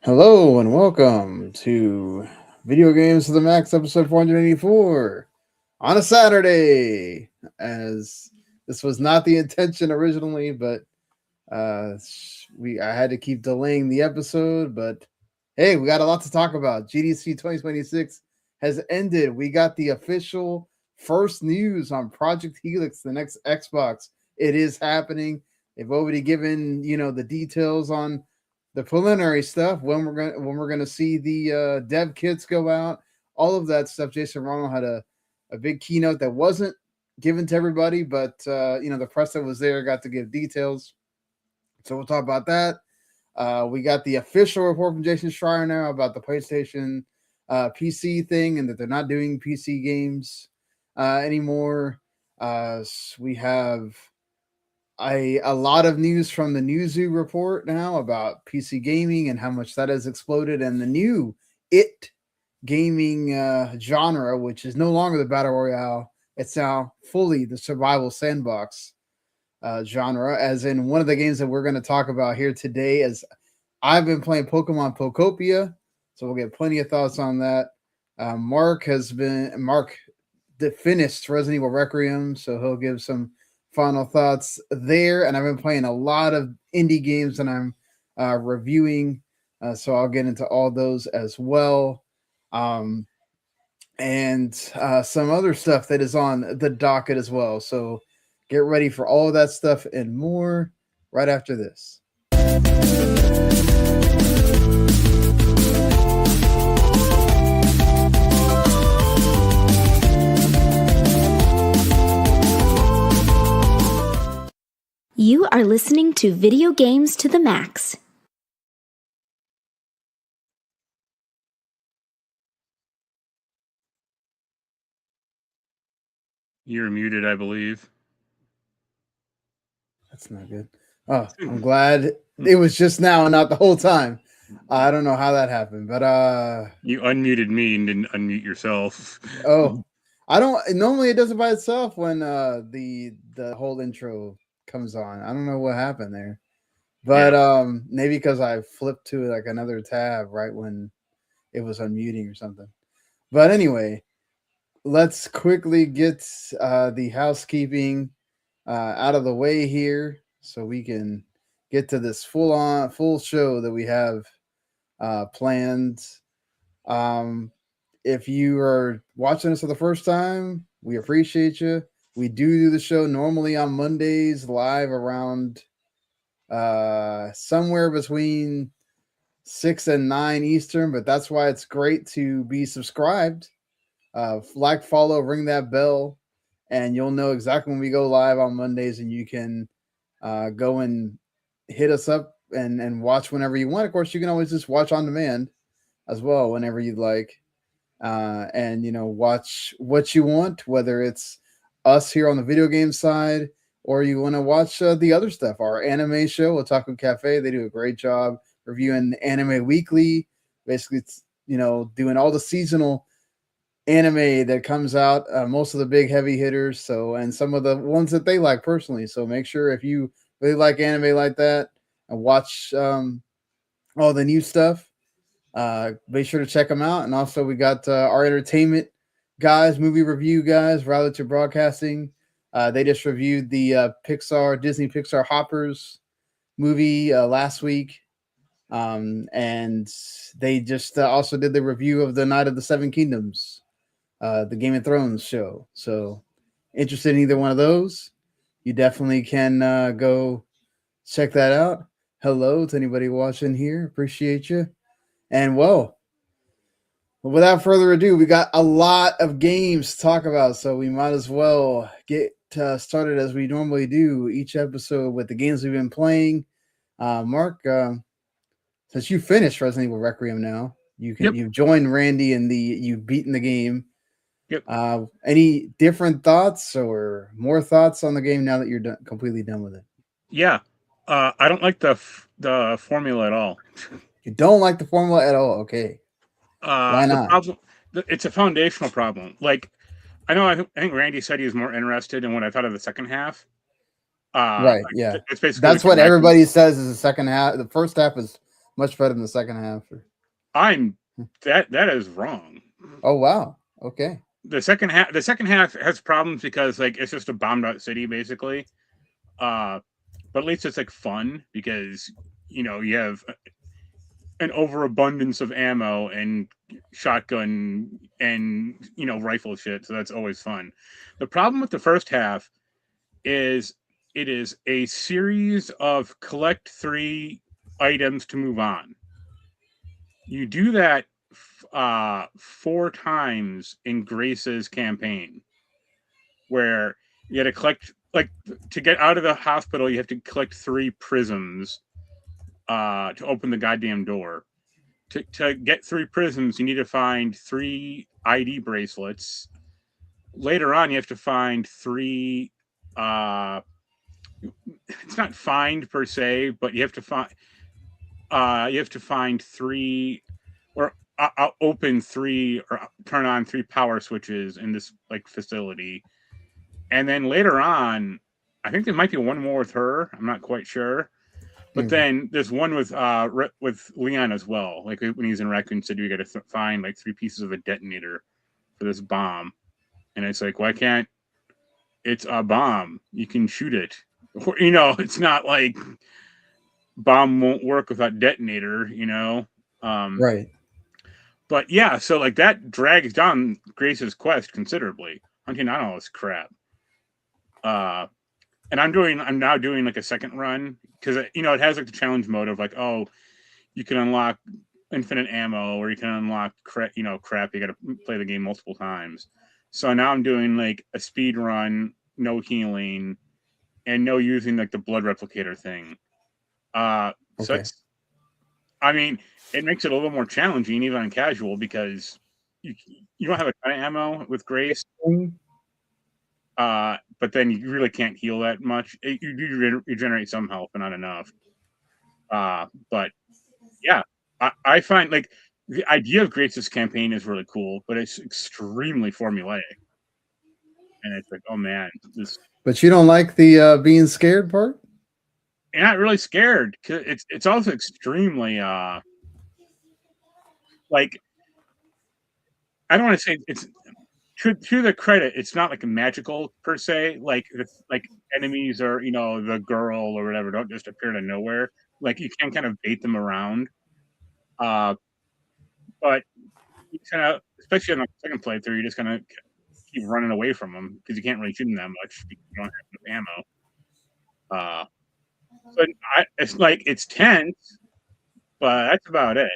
Hello and welcome to Video Games to the Max episode 484 on a Saturday. As this was not the intention originally, but I had to keep delaying the episode. But hey, we got a lot to talk about. GDC 2026 has ended. We got the official first news on Project Helix, the next Xbox. It is happening. They've already given the details on the preliminary stuff, when we're gonna see the dev kits go out, all of that stuff. Jason Ronald had a big keynote that wasn't given to everybody, but the press that was there got to give details. So we'll talk about that. We got the official report from Jason Schreier now about the PlayStation PC thing, and that they're not doing PC games anymore. We have a lot of news from the Newzoo report now about PC gaming and how much that has exploded, and the new gaming genre, which is no longer the battle royale. It's now fully the survival sandbox genre, as in one of the games that we're going to talk about here today. As I've been playing Pokemon Pokopia, so we'll get plenty of thoughts on that. Mark finished Resident Evil Requiem, so he'll give some final thoughts there. And I've been playing a lot of indie games that I'm reviewing, so I'll get into all those as well, and some other stuff that is on the docket as well. So get ready for all of that stuff and more right after this. You are listening to Video Games to the Max. You're muted, I believe. That's not good. Oh, I'm glad it was just now and not the whole time. I don't know how that happened, but you unmuted me and didn't unmute yourself. Oh, I don't normally it does it by itself when the whole intro comes on. I don't know what happened there, but maybe because I flipped to like another tab right when it was unmuting or something. But anyway, let's quickly get the housekeeping out of the way here so we can get to this full show that we have planned. If you are watching us for the first time, we appreciate you. We do the show normally on Mondays live around somewhere between 6 and 9 Eastern, but that's why it's great to be subscribed. Like, follow, ring that bell, and you'll know exactly when we go live on Mondays, and you can go and hit us up and watch whenever you want. Of course, you can always just watch on demand as well whenever you'd like. And watch what you want, whether it's us here on the video game side or you want to watch the other stuff. Our anime show, Otaku Cafe, they do a great job reviewing Anime Weekly. Basically, it's doing all the seasonal anime that comes out, most of the big heavy hitters, and some of the ones that they like personally. So make sure if you really like anime like that and watch all the new stuff, be sure to check them out. And also we got our entertainment guys, movie review guys, Relative Broadcasting. They just reviewed the Disney Pixar Hoppers movie last week, and they just also did the review of the Night of the Seven Kingdoms, the Game of Thrones show. So interested in either one of those, you definitely can go check that out. Hello to anybody watching here, appreciate you. And without further ado, we got a lot of games to talk about, so we might as well get started as we normally do each episode with the games we've been playing. Mark, since you finished Resident Evil Requiem now, you've joined Randy in you've beaten the game. Yep. Any different thoughts or more thoughts on the game now that you're completely done with it? Yeah. I don't like the formula at all. You don't like the formula at all? Okay. Why not? It's a foundational problem. Like, I think Randy said he was more interested in what I thought of the second half. Right, yeah. It's basically that's what everybody says is the second half. The first half is much better than the second half. That is wrong. Oh wow. Okay. The second half has problems because like it's just a bombed out city basically. But at least it's like fun because you have an overabundance of ammo and shotgun and rifle shit, so that's always fun. The problem with the first half is it is a series of collect 3 items to move on. You do that 4 times in Grace's campaign, where you had to collect, like, to get out of the hospital, you have to collect 3 prisms to open the goddamn door. To get 3 prisms, you need to find 3 ID bracelets. Later on, you have to find 3. It's not find per se, but you have to find. You have to find 3, or open 3, or turn on 3 power switches in this like facility. And then later on, I think there might be one more with her. I'm not quite sure. But then there's one with Leon as well. Like when he's in Raccoon City, you got to find like 3 pieces of a detonator for this bomb, and it's like, why can't? It's a bomb. You can shoot it. It's not like bomb won't work without detonator. Right. But yeah, so like that drags down Grace's quest considerably. Hunting down all this crap. And I'm now doing like a second run because it has like the challenge mode of like, oh, you can unlock infinite ammo, or you can unlock crap. You got to play the game multiple times. So now I'm doing like a speed run, no healing, and no using like the blood replicator thing. So it's, I mean, it makes it a little more challenging even on casual because you don't have a ton of ammo with Grace. But then you really can't heal that much. You do regenerate some health, but not enough. But yeah, I find like the idea of Grace's campaign is really cool, but it's extremely formulaic. And it's like, oh man, But you don't like the being scared part? You're not really scared because it's also extremely like, I don't want to say it's. To the credit, it's not like magical per se. Like enemies or the girl or whatever don't just appear out of nowhere. Like you can kind of bait them around, but you kind of, especially on the second playthrough, you're just gonna keep running away from them because you can't really shoot them that much because you don't have enough ammo. So it's like it's tense, but that's about it.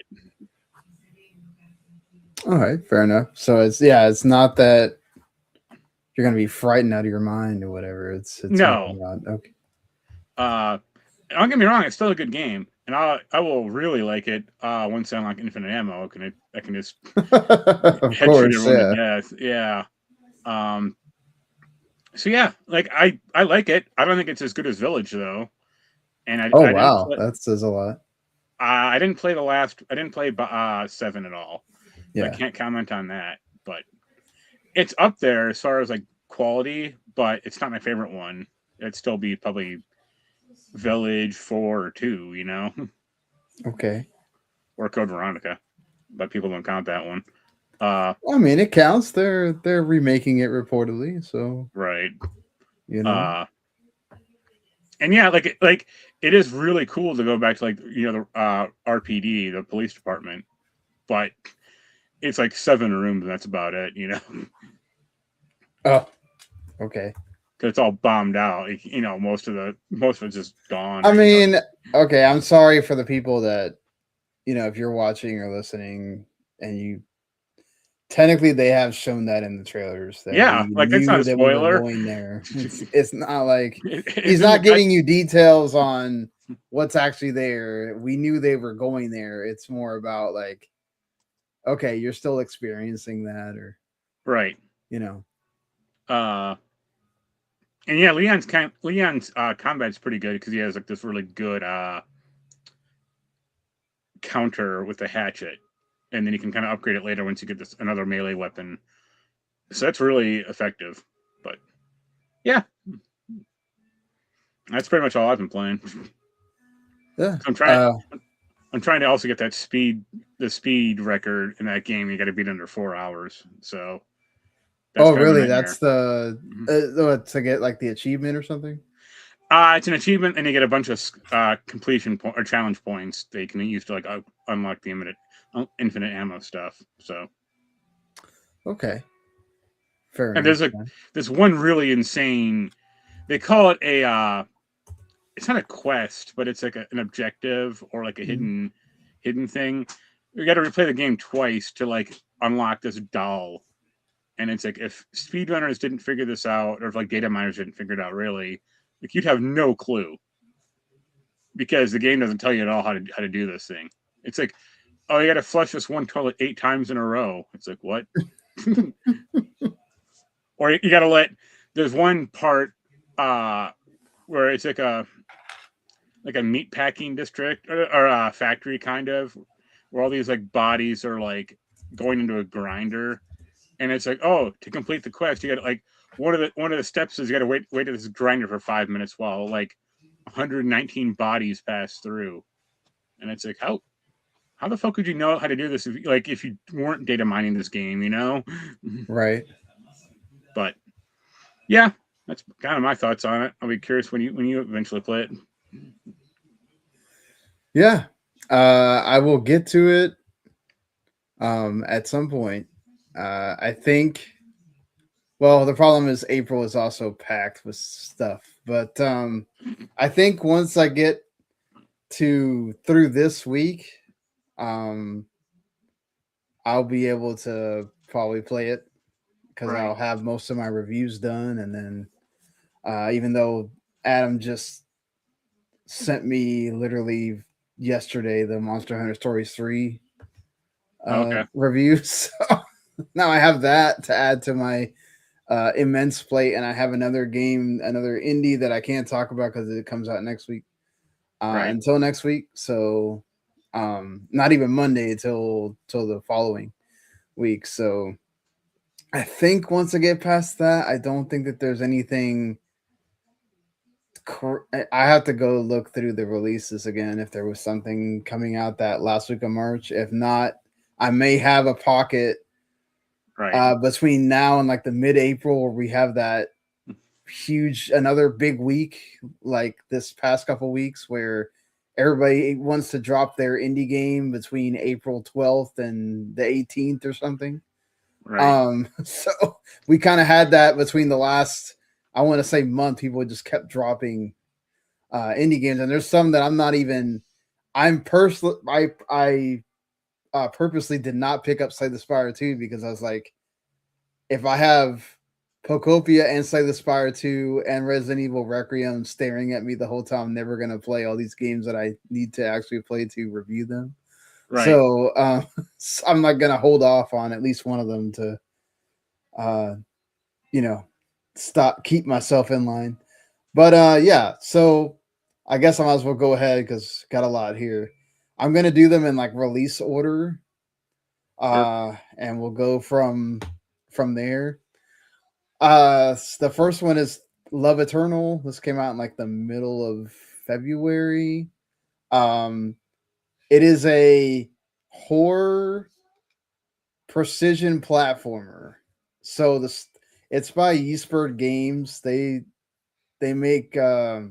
All right, fair enough. So it's not that you're gonna be frightened out of your mind or whatever. It's no. Okay. Don't get me wrong, it's still a good game, and I will really like it once I unlock infinite ammo. I can just headshot everyone to death. Yeah. So yeah, like I like it. I don't think it's as good as Village though. And wow, that says a lot. I didn't play I didn't play 7 at all. Yeah. I can't comment on that, but it's up there as far as like quality, but it's not my favorite one. It'd still be probably Village 4 or 2, Okay. Or Code Veronica, but people don't count that one. I mean, it counts. They're remaking it reportedly, so right. And yeah, like it is really cool to go back to like the RPD, the police department, but it's like 7 rooms and that's about it, Oh, okay. Because it's all bombed out. Most of it's just gone. I mean, okay, I'm sorry for the people that if you're watching or listening and you technically they have shown that in the trailers. That yeah, like that's not a spoiler. Going there. It's not like he's not giving you details on what's actually there. We knew they were going there. It's more about like, okay, you're still experiencing that, or right. And yeah, Leon's combat's pretty good because he has like this really good counter with the hatchet, and then you can kind of upgrade it later once you get another melee weapon. So that's really effective. But yeah, that's pretty much all I've been playing. Yeah, I'm trying. I'm trying to also get the speed record in that game. You got to beat under 4 hours. So. That's really? That's the to get like the achievement or something. It's an achievement, and you get a bunch of completion or challenge points that you can use to like unlock the infinite ammo stuff. So. Okay. Fair and enough. there's one really insane. They call it a. It's not a quest, but it's like an objective or like a hidden thing. You got to replay the game twice to like unlock this doll, and it's like if speedrunners didn't figure this out, or if like data miners didn't figure it out, really, like you'd have no clue because the game doesn't tell you at all how to do this thing. It's like, oh, you got to flush this one toilet 8 times in a row. It's like what? Or you got to let. There's one part where it's like a meat packing district or a factory kind of, where all these like bodies are like going into a grinder, and it's like, oh, to complete the quest, you got to like one of the steps is you got to wait at this grinder for 5 minutes while like 119 bodies pass through, and it's like how the fuck would you know how to do this if you weren't data mining this game, you know? Right. But yeah, that's kind of my thoughts on it. I'll be curious when you eventually play it. Yeah, I will get to it at some point. I think. Well, the problem is April is also packed with stuff, but I think once I get through this week, I'll be able to probably play it because I'll have most of my reviews done, and then even though Adam just sent me literally yesterday the Monster Hunter Stories 3 reviews, so now I have that to add to my immense plate, and I have another indie that I can't talk about because it comes out next week. Until next week, so not even Monday till the following week. So I think once I get past that, I don't think that there's anything. I have to go look through the releases again if there was something coming out that last week of March. If not, I may have a pocket between now and like the mid-April where we have that another big week like this past couple weeks where everybody wants to drop their indie game between April 12th and the 18th or something. So we kind of had that between the last, I want to say, month. People just kept dropping indie games, and there's some that I purposely did not pick up Slay the Spire 2 because I was like, if I have Pokopia and Slay the Spire 2 and Resident Evil Requiem staring at me the whole time, I'm never going to play all these games that I need to actually play to review them. So I'm not going to hold off on at least one of them to, keep myself in line. But yeah, so I guess I might as well go ahead because got a lot here. I'm going to do them in like release order. And we'll go from there. The first one is Love Eternal. This came out in like the middle of February. It is a horror precision platformer. So it's by Eastbird Games. They make they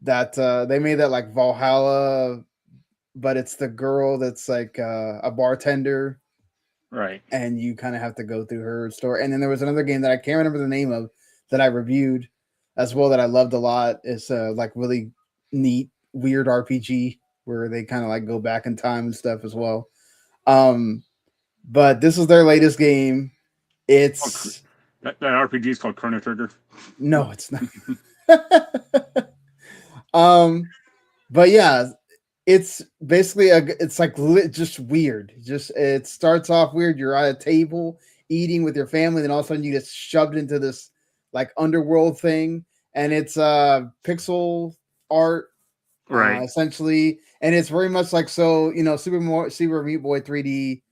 made that like Valhalla, but it's the girl that's like a bartender. And you kind of have to go through her story. And then there was another game that I can't remember the name of that I reviewed as well that I loved a lot. It's like really neat, weird RPG where they kind of like go back in time and stuff as well. But this is their latest game. It's that RPG is called Chrono Trigger. No, it's not. But yeah, it's basically it's like just weird. It starts off weird. You're at a table eating with your family, then all of a sudden you get shoved into this like underworld thing, and it's pixel art, essentially, and it's very much like Super Meat Boy 3D.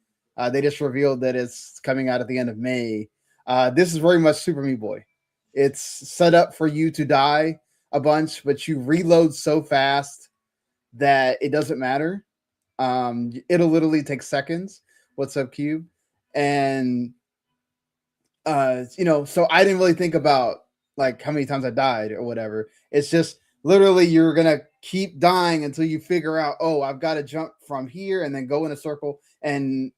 They just revealed that it's coming out at the end of May. This is very much Super Meat Boy. It's set up for you to die a bunch, but you reload so fast that it doesn't matter. It'll literally take seconds. What's up, Cube? And so I didn't really think about like how many times I died or whatever. It's just literally you're gonna keep dying until you figure out, oh, I've got to jump from here and then go in a circle. And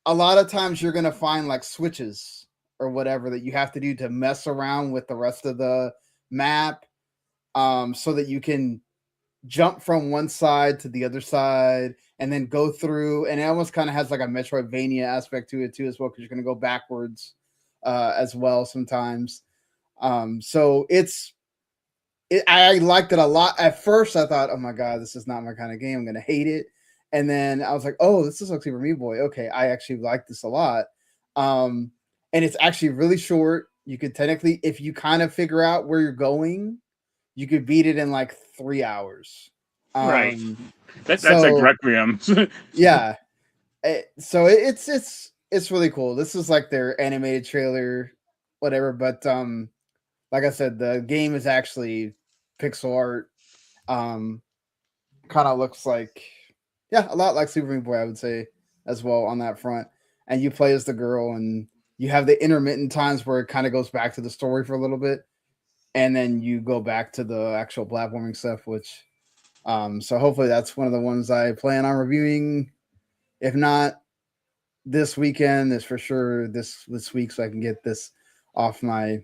a lot of times you're gonna find like switches or whatever that you have to do to mess around with the rest of the map, so that you can jump from one side to the other side and then go through. And it almost kind of has like a Metroidvania aspect to it too, as well, because you're going to go backwards as well sometimes. So I liked it a lot. At first I thought, oh my God, this is not my kind of game, I'm going to hate it. And then I was like, oh, this is like Super Meat Boy. Okay, I actually like this a lot. And it's actually really short. You could technically, if you kind of figure out where you're going, you could beat it in like 3 hours. Right. That's like Requiem. Yeah. So it's really cool. This is like their animated trailer, whatever. But like I said, the game is actually pixel art. Kind of looks like, yeah, a lot like Super Meat Boy, I would say, as well on that front. And you play as the girl, and you have the intermittent times where it kind of goes back to the story for a little bit, and then you go back to the actual platforming stuff, which so hopefully that's one of the ones I plan on reviewing. If not this weekend, is for sure this week, so I can get this off my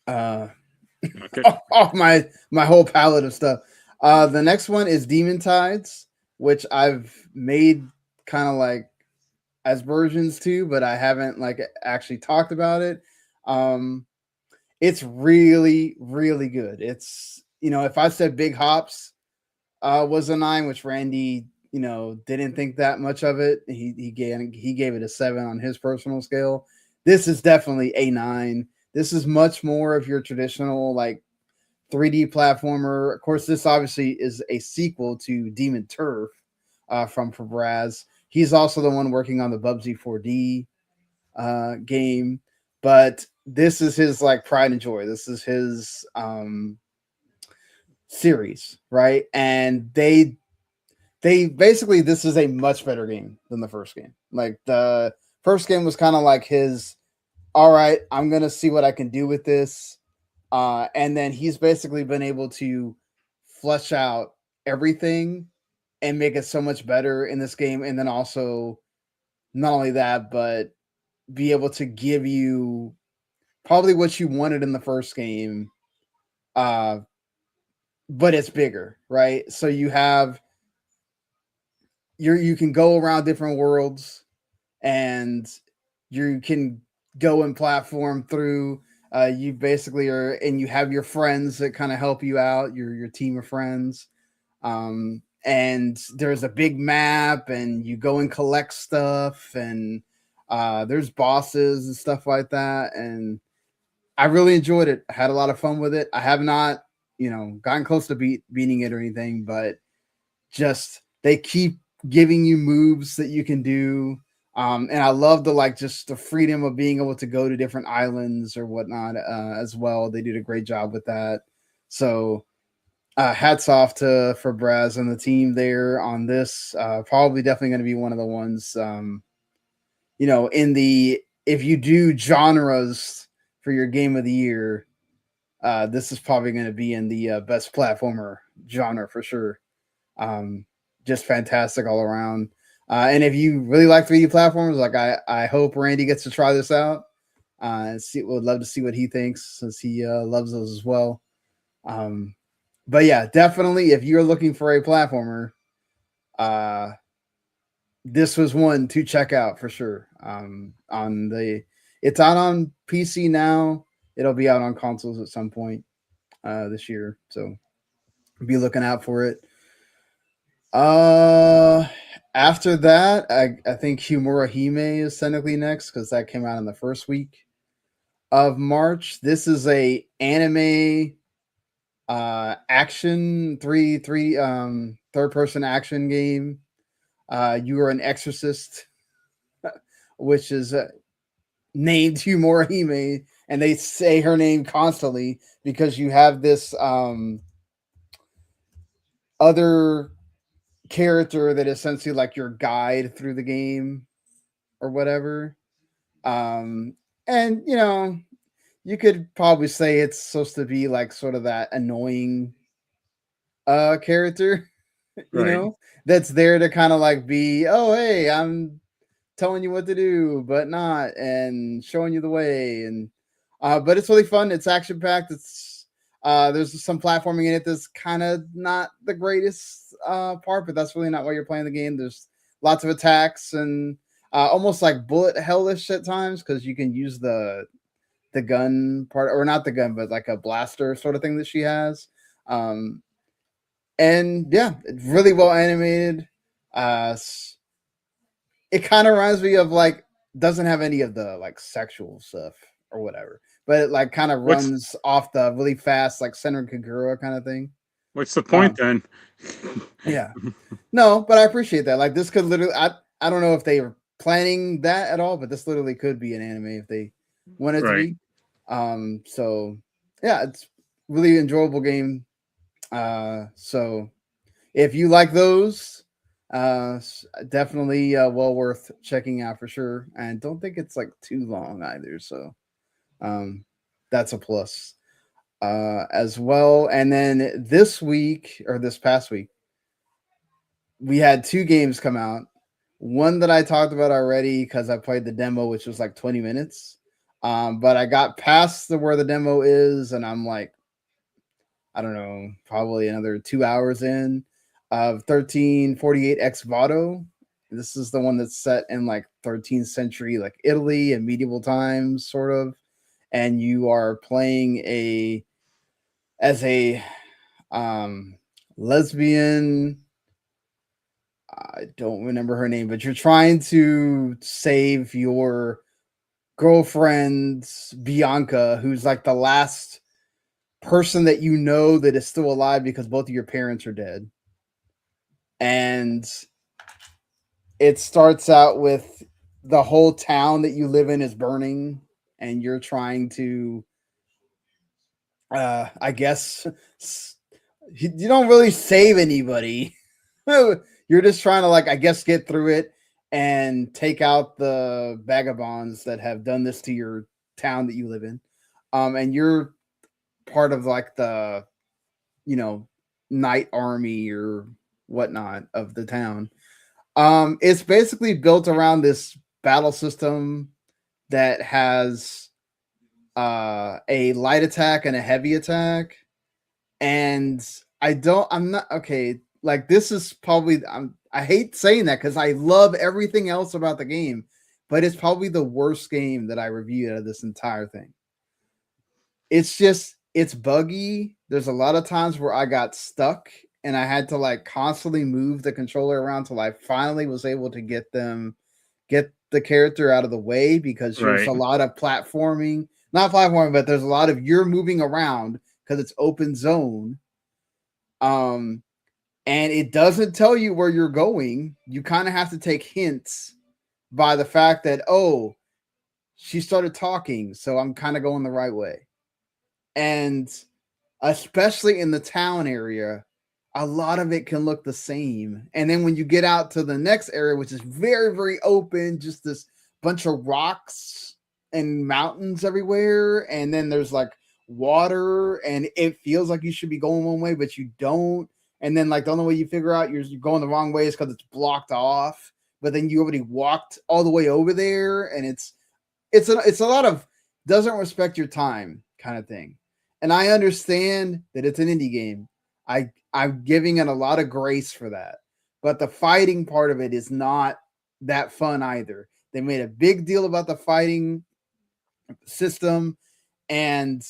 off my whole palette of stuff. The next one is Demon Tides, which I've made kind of like as versions too, but I haven't like actually talked about it. It's really, really good. It's, if I said Big Hops was a 9, which Randy, didn't think that much of it. He gave it a 7 on his personal scale. This is definitely a 9. This is much more of your traditional like 3D platformer. Of course, this obviously is a sequel to Demon Turf from Fabraz. He's also the one working on the Bubsy 4D game, but this is his like pride and joy. This is his series, right? And they basically, this is a much better game than the first game. Like the first game was kind of like his, all right, I'm gonna see what I can do with this, and then he's basically been able to flesh out everything and make it so much better in this game. And then also, not only that, but be able to give you probably what you wanted in the first game, but it's bigger, right? So you can go around different worlds, and you can go and platform through. You basically are, and you have your friends that kind of help you out, your team of friends. And there's a big map, and you go and collect stuff, and there's bosses and stuff like that. And I really enjoyed it. I had a lot of fun with it. I have not, gotten close to beating it or anything, but just they keep giving you moves that you can do. And I love just the freedom of being able to go to different islands or whatnot as well. They did a great job with that. So hats off to Fabraz and the team there on this. Probably definitely going to be one of the ones, if you do genres for your game of the year, this is probably going to be in the best platformer genre for sure. Just fantastic all around. And if you really like 3D platforms, like I hope Randy gets to try this out. Would love to see what he thinks, since he loves those as well. But yeah, definitely if you're looking for a platformer, this was one to check out for sure. It's out on PC now. It'll be out on consoles at some point this year, so be looking out for it. After that, I think Homura Hime is technically next, because that came out in the first week of March. This is a anime action third person action game. You are an exorcist, which is named Homura Hime, and they say her name constantly because you have this other character that is essentially like your guide through the game or whatever. And you know, you could probably say it's supposed to be like sort of that annoying character, you Right. know, that's there to kind of like be, oh hey, I'm telling you what to do, but not, and showing you the way. And but it's really fun. It's action packed. It's there's some platforming in it that's kind of not the greatest part, but that's really not why you're playing the game. There's lots of attacks and almost like bullet hellish at times because you can use the gun part, or not the gun, but like a blaster sort of thing that she has. And yeah, it's really well animated. It kind of reminds me of like, doesn't have any of the like sexual stuff or whatever, but it like kind of runs off the really fast like Senran Kagura kind of thing. What's the point then? Yeah, no, but I appreciate that. Like this could literally, I don't know if they were planning that at all, but this literally could be an anime if they wanted to be. So yeah, it's really enjoyable game. So if you like those, definitely well worth checking out for sure. And don't think it's like too long either. So that's a plus as well. And then this week, or this past week, we had 2 games come out. One that I talked about already because I played the demo, which was like 20 minutes. But I got past where the demo is, and I'm like, I don't know, probably another 2 hours in of 1348 Ex Voto. This is the one that's set in like 13th century, like Italy and medieval times, sort of. And you are playing as a lesbian. I don't remember her name, but you're trying to save your girlfriend Bianca, who's like the last person that you know that is still alive because both of your parents are dead. And it starts out with the whole town that you live in is burning, and you're trying to I guess you don't really save anybody. You're just trying to, like, I guess, get through it and take out the vagabonds that have done this to your town that you live in. And you're part of like the, you know, knight army or whatnot of the town. It's basically built around this battle system that has a light attack and a heavy attack. And I'm not okay. Like, this is probably, I hate saying that because I love everything else about the game, but it's probably the worst game that I reviewed out of this entire thing. It's buggy. There's a lot of times where I got stuck and I had to like constantly move the controller around till I finally was able to get the character out of the way, because there's a lot of platforming, not platforming, but there's a lot of you're moving around because it's open zone. And it doesn't tell you where you're going. You kind of have to take hints by the fact that, oh, she started talking, so I'm kind of going the right way. And especially in the town area, a lot of it can look the same. And then when you get out to the next area, which is very, very open, just this bunch of rocks and mountains everywhere, and then there's like water, and it feels like you should be going one way, but you don't. And then like the only way you figure out you're going the wrong way is because it's blocked off. But then you already walked all the way over there, and it's a lot of doesn't respect your time kind of thing. And I understand that it's an indie game. I'm giving it a lot of grace for that. But the fighting part of it is not that fun either. They made a big deal about the fighting system, and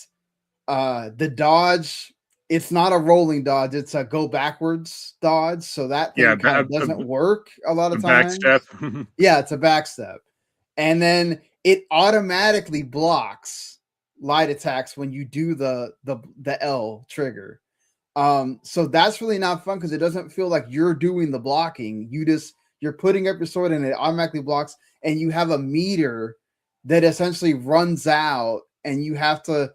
the dodge, it's not a rolling dodge, it's a go backwards dodge. So that thing kind of doesn't work a lot of times. Backstep. Yeah, it's a backstep. And then it automatically blocks light attacks when you do the L trigger. So that's really not fun because it doesn't feel like you're doing the blocking. You're putting up your sword and it automatically blocks, and you have a meter that essentially runs out, and you have to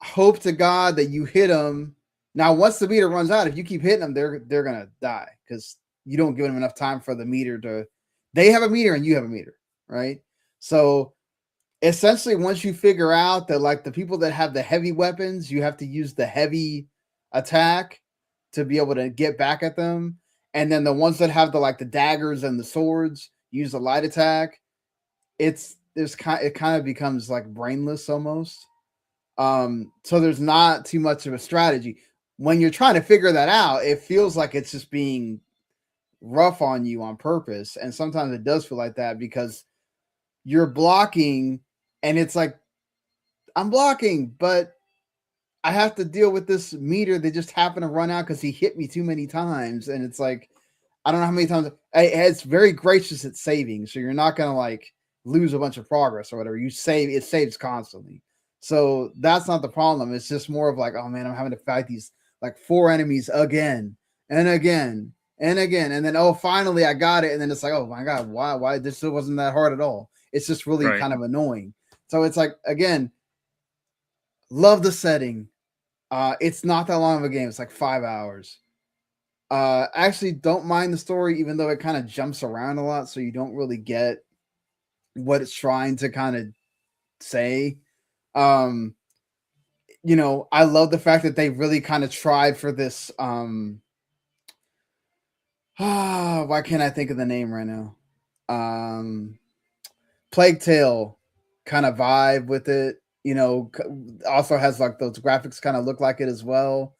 hope to God that you hit them Now, once the meter runs out, if you keep hitting them, they're gonna die because you don't give them enough time for the meter to. They have a meter and you have a meter, right? So essentially, once you figure out that like the people that have the heavy weapons, you have to use the heavy attack to be able to get back at them, and then the ones that have the daggers and the swords use the light attack. It kind of becomes like brainless almost. So there's not too much of a strategy. When you're trying to figure that out, it feels like it's just being rough on you on purpose. And sometimes it does feel like that because you're blocking and it's like, I'm blocking, but I have to deal with this meter that just happened to run out because he hit me too many times. And it's like, I don't know how many times. It's very gracious at saving. So you're not going to like lose a bunch of progress or whatever. You save, it saves constantly. So that's not the problem. It's just more of like, oh man, I'm having to fight these like 4 enemies again and again and again. And then, oh, finally I got it. And then it's like, oh my God, why this wasn't that hard at all. It's just really kind of annoying. So it's like, again, love the setting. It's not that long of a game. It's like 5 hours. Actually don't mind the story, even though it kind of jumps around a lot. So you don't really get what it's trying to kind of say. You know, I love the fact that they really kind of tried for this. Why can't I think of the name right now? Plague Tale kind of vibe with it. You know, also has like those graphics kind of look like it as well.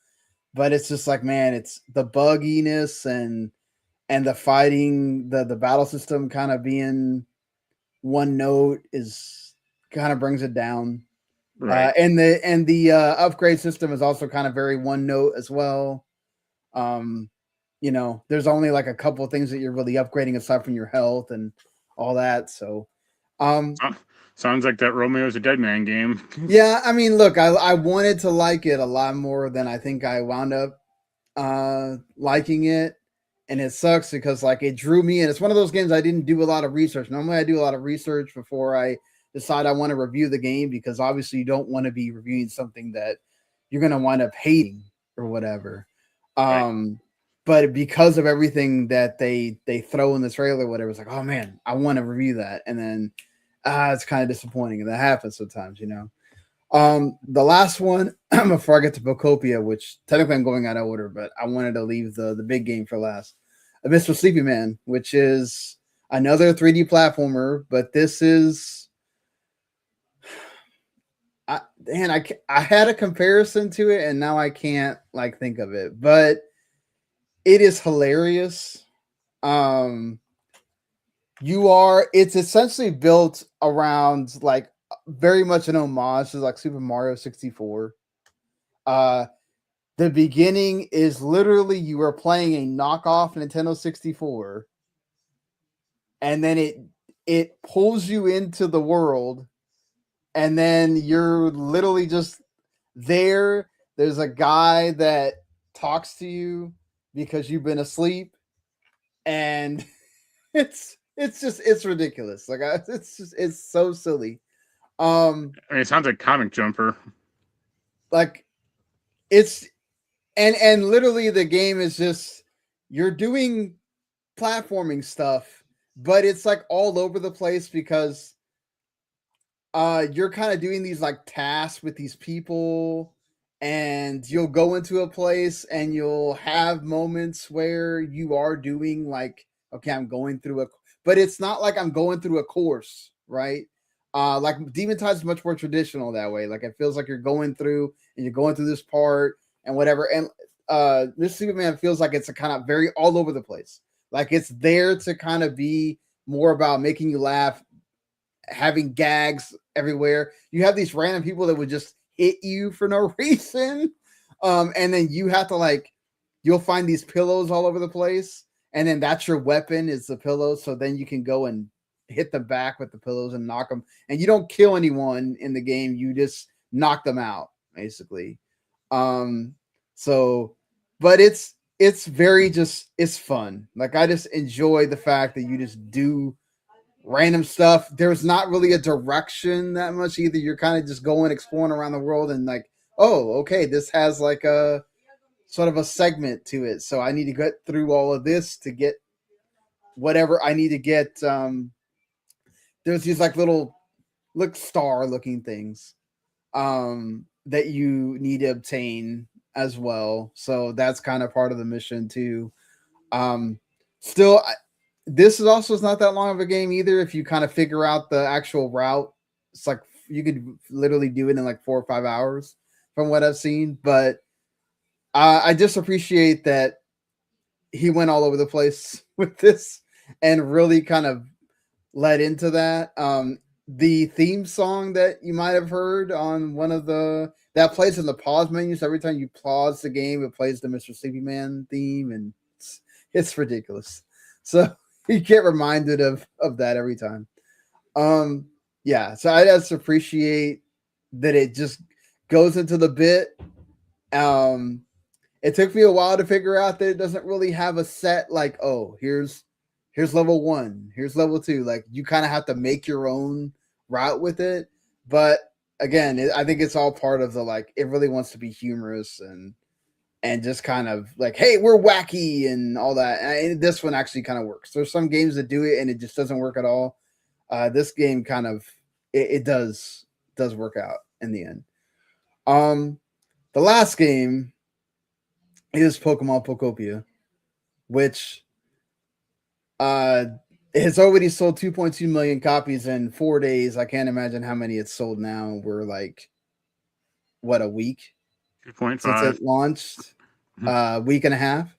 But it's just like, man, it's the bugginess and the fighting, the battle system kind of being one note is kind of brings it down. Right. And the upgrade system is also kind of very one note as well. You know, there's only like a couple of things that you're really upgrading aside from your health and all that. So, sounds like that Romeo's a Dead Man game. Yeah, I mean, look, I wanted to like it a lot more than I think I wound up liking it, and it sucks because like it drew me in. It's one of those games I didn't do a lot of research. Normally, I do a lot of research before I decide I want to review the game because obviously you don't want to be reviewing something that you're going to wind up hating or whatever. Right. But because of everything that they throw in the trailer, or whatever, it's like, oh man, I want to review that, and then it's kind of disappointing, and that happens sometimes, you know. The last one before I get to Pokopia, which technically I'm going out of order, but I wanted to leave the big game for last. Mr. Sleepy Man, which is another 3D platformer, but this is I had a comparison to it, and now I can't like think of it, but it is hilarious. It's essentially built around like very much an homage to like Super Mario 64. The beginning is literally you are playing a knockoff Nintendo 64, and then it pulls you into the world, and then you're literally just there. There's a guy that talks to you because you've been asleep, and it's ridiculous. Like it's so silly. I mean, it sounds like Comic Jumper. Like it's and literally the game is just you're doing platforming stuff, but it's like all over the place because you're kind of doing these like tasks with these people, and you'll go into a place and you'll have moments where you are doing like, okay, I'm going through but it's not like I'm going through a course, right? Like Demon Tide is much more traditional that way. Like it feels like you're going through this part and whatever. And this Superman feels like it's a kind of very all over the place. Like it's there to kind of be more about making you laugh, having gags everywhere. You have these random people that would just hit you for no reason. And then you have to like, you'll find these pillows all over the place. And then that's your weapon is the pillow. So then you can go and hit them back with the pillows and knock them. And you don't kill anyone in the game. You just knock them out, basically. But it's very it's fun. Like I just enjoy the fact that you just do random stuff. There's not really a direction that much either. You're kind of just going, exploring around the world and like, oh, okay, this has like a sort of a segment to it. So I need to get through all of this to get whatever I need to get. There's these like little star looking things that you need to obtain as well. So that's kind of part of the mission too. Still, this is also not that long of a game either. If you kind of figure out the actual route, it's like you could literally do it in like 4 or 5 hours from what I've seen. But I just appreciate that he went all over the place with this and really kind of led into that. The theme song that you might have heard on one of that plays in the pause menus. Every time you pause the game, it plays the Mr. Sleepy Man theme, and it's ridiculous. So you get reminded of that every time. Yeah, so I just appreciate that it just goes into the bit. It took me a while to figure out that it doesn't really have a set like, oh, here's level 1, here's level 2. Like you kind of have to make your own route with it. But again, I think it's all part of the like it really wants to be humorous and just kind of like, hey, we're wacky and all that. And this one actually kind of works. There's some games that do it and it just doesn't work at all. This game kind of it does work out in the end. The last game is Pokemon Pokopia, which has already sold 2.2 million copies in 4 days. I can't imagine how many it's sold now. We're like, what, a week 2.5 since it launched, week and a half.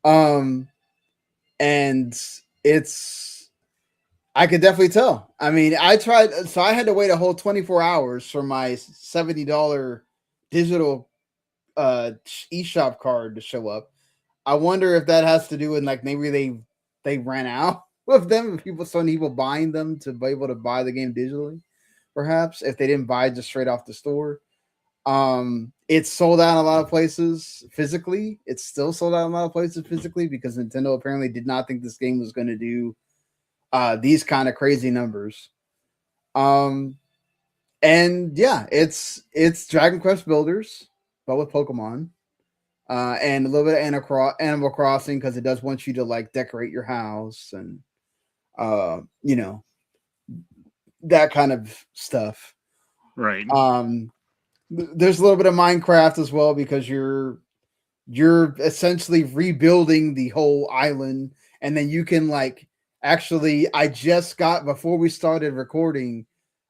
And I could definitely tell. I mean, I had to wait a whole 24 hours for my $70 digital eShop card to show up. I wonder if that has to do with like maybe they ran out of them and people so people buying them to be able to buy the game digitally, perhaps if they didn't buy just straight off the store. It's sold out in a lot of places physically. It's still sold out in a lot of places physically because Nintendo apparently did not think this game was going to do these kind of crazy numbers. And yeah, it's Dragon Quest Builders, but with Pokemon. And a little bit of Animal Crossing because it does want you to like decorate your house and that kind of stuff. Right. There's a little bit of Minecraft as well because you're essentially rebuilding the whole island, and then you can like actually. Before we started recording,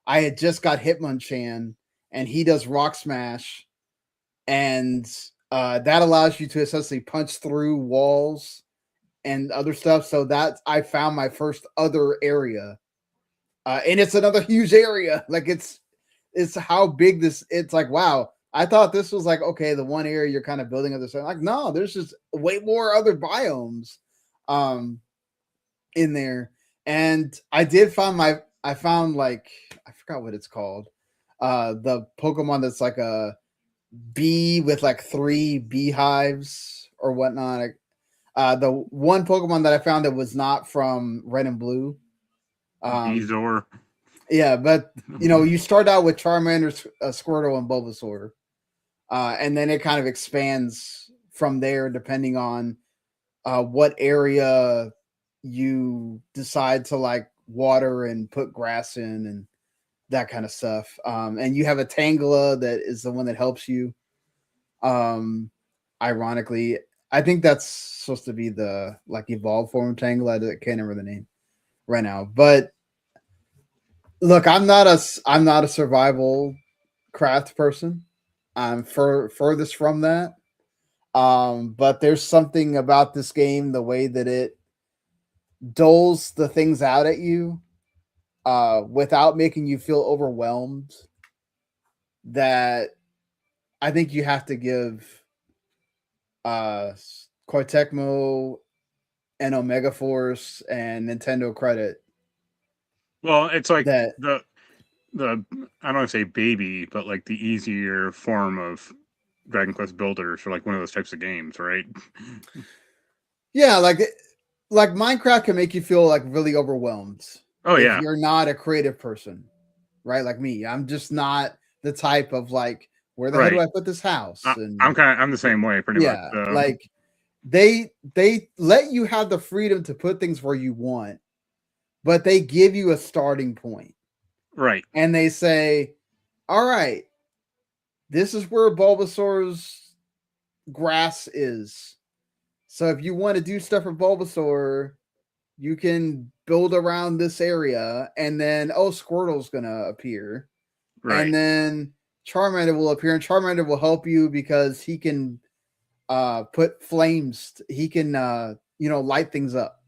I had just got Hitmonchan, and he does Rock Smash, and that allows you to essentially punch through walls and other stuff. So that I found my first other area, and it's another huge area. Like it's how big this. It's like wow. I thought this was like okay, the one area you're kind of building other stuff. Like no, there's just way more other biomes, in there. And I found like I forgot what it's called. The Pokemon that's like a bee with like 3 beehives or whatnot. The one Pokemon that I found that was not from Red and Blue. Beezor. Yeah, but you start out with Charmander, Squirtle, and Bulbasaur, and then it kind of expands from there depending on what area you decide to like water and put grass in and that kind of stuff. And you have a Tangela that is the one that helps you. Ironically, I think that's supposed to be the like evolved form of Tangela. I can't remember the name right now, but look, I'm not a survival craft person. I'm furthest from that. But there's something about this game, the way that it doles the things out at you, without making you feel overwhelmed, that I think you have to give Koei Tecmo and Omega Force and Nintendo credit. Well, it's like that the I don't want to say baby, but like the easier form of Dragon Quest Builders for like one of those types of games, right? Yeah, like Minecraft can make you feel like really overwhelmed. Oh if yeah. you're not a creative person, right? Like me, I'm just not the type of like Where the hell do I put this house? And I'm the same way, pretty much. So. Like they let you have the freedom to put things where you want, but they give you a starting point. Right. And they say, all right, this is where Bulbasaur's grass is. So if you want to do stuff for Bulbasaur, you can build around this area, and then Squirtle's gonna appear. Right. And then Charmander will appear, and Charmander will help you because he can put flames. He can light things up,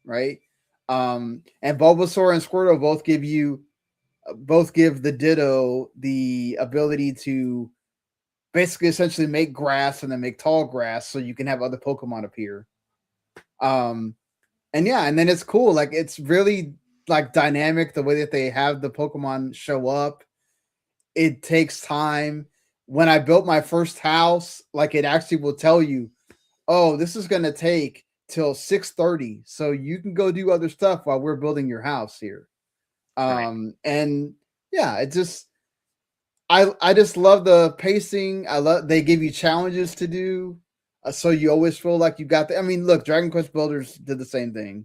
right? And Bulbasaur and Squirtle both give the Ditto the ability to basically essentially make grass and then make tall grass so you can have other Pokemon appear. And then it's cool. Like, it's really like dynamic the way that they have the Pokemon show up. It takes time. When I built my first house, like, it actually will tell you, oh, this is going to take till 6:30. So you can go do other stuff while we're building your house here. And yeah, it just, I just love the pacing. They give you challenges to do. So you always feel like you got I mean, look, Dragon Quest Builders did the same thing.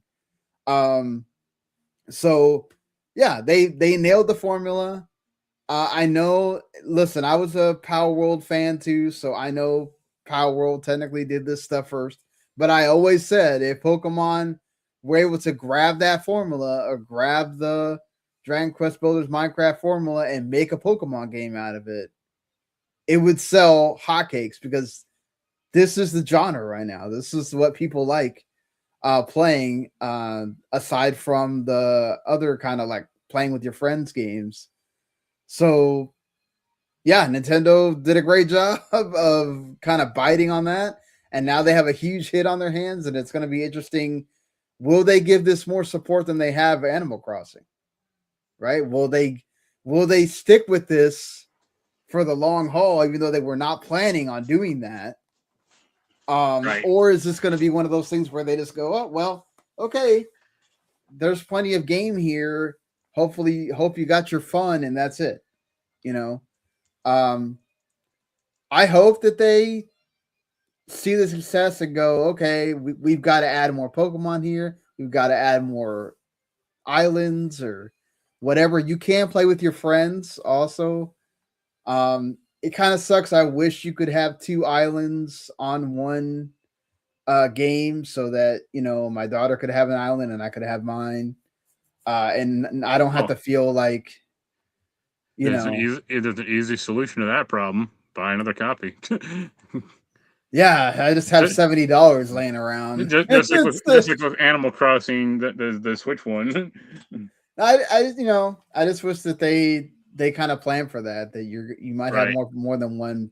So yeah, they nailed the formula. I know, listen, I was a Power World fan too, so I know Power World technically did this stuff first. But I always said if Pokemon were able to grab that formula or grab the Dragon Quest Builders Minecraft formula and make a Pokemon game out of it, it would sell hotcakes because this is the genre right now. This is what people like playing, aside from the other kind of like playing with your friends games. So yeah, Nintendo did a great job of kind of biting on that. And now they have a huge hit on their hands, and it's going to be interesting. Will they give this more support than they have Animal Crossing? Right? Will they stick with this for the long haul, even though they were not planning on doing that? Or is this going to be one of those things where they just go, oh, well, okay, there's plenty of game here. Hopefully, hope you got your fun, and that's it. I hope that they see the success and go, okay, we've got to add more Pokemon here. We've got to add more islands or whatever. You can play with your friends also. It kind of sucks. I wish you could have 2 islands on one game so that, my daughter could have an island and I could have mine. And I don't have to feel like, there's an easy solution to that problem. Buy another copy. Yeah, I just have $70 laying around. Just like with Animal Crossing, the Switch one. I just wish that they kind of plan for that you might have more than one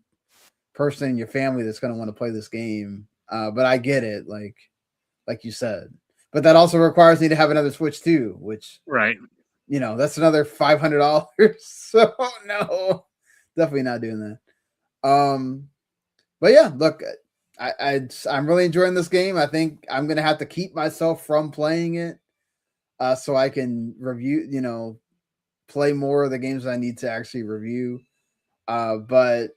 person in your family that's going to want to play this game. But I get it, like you said. But that also requires me to have another Switch too, which that's another $500. So no, definitely not doing that. But yeah, look, I'm really enjoying this game. I think I'm gonna have to keep myself from playing it, so I can review, play more of the games I need to actually review. But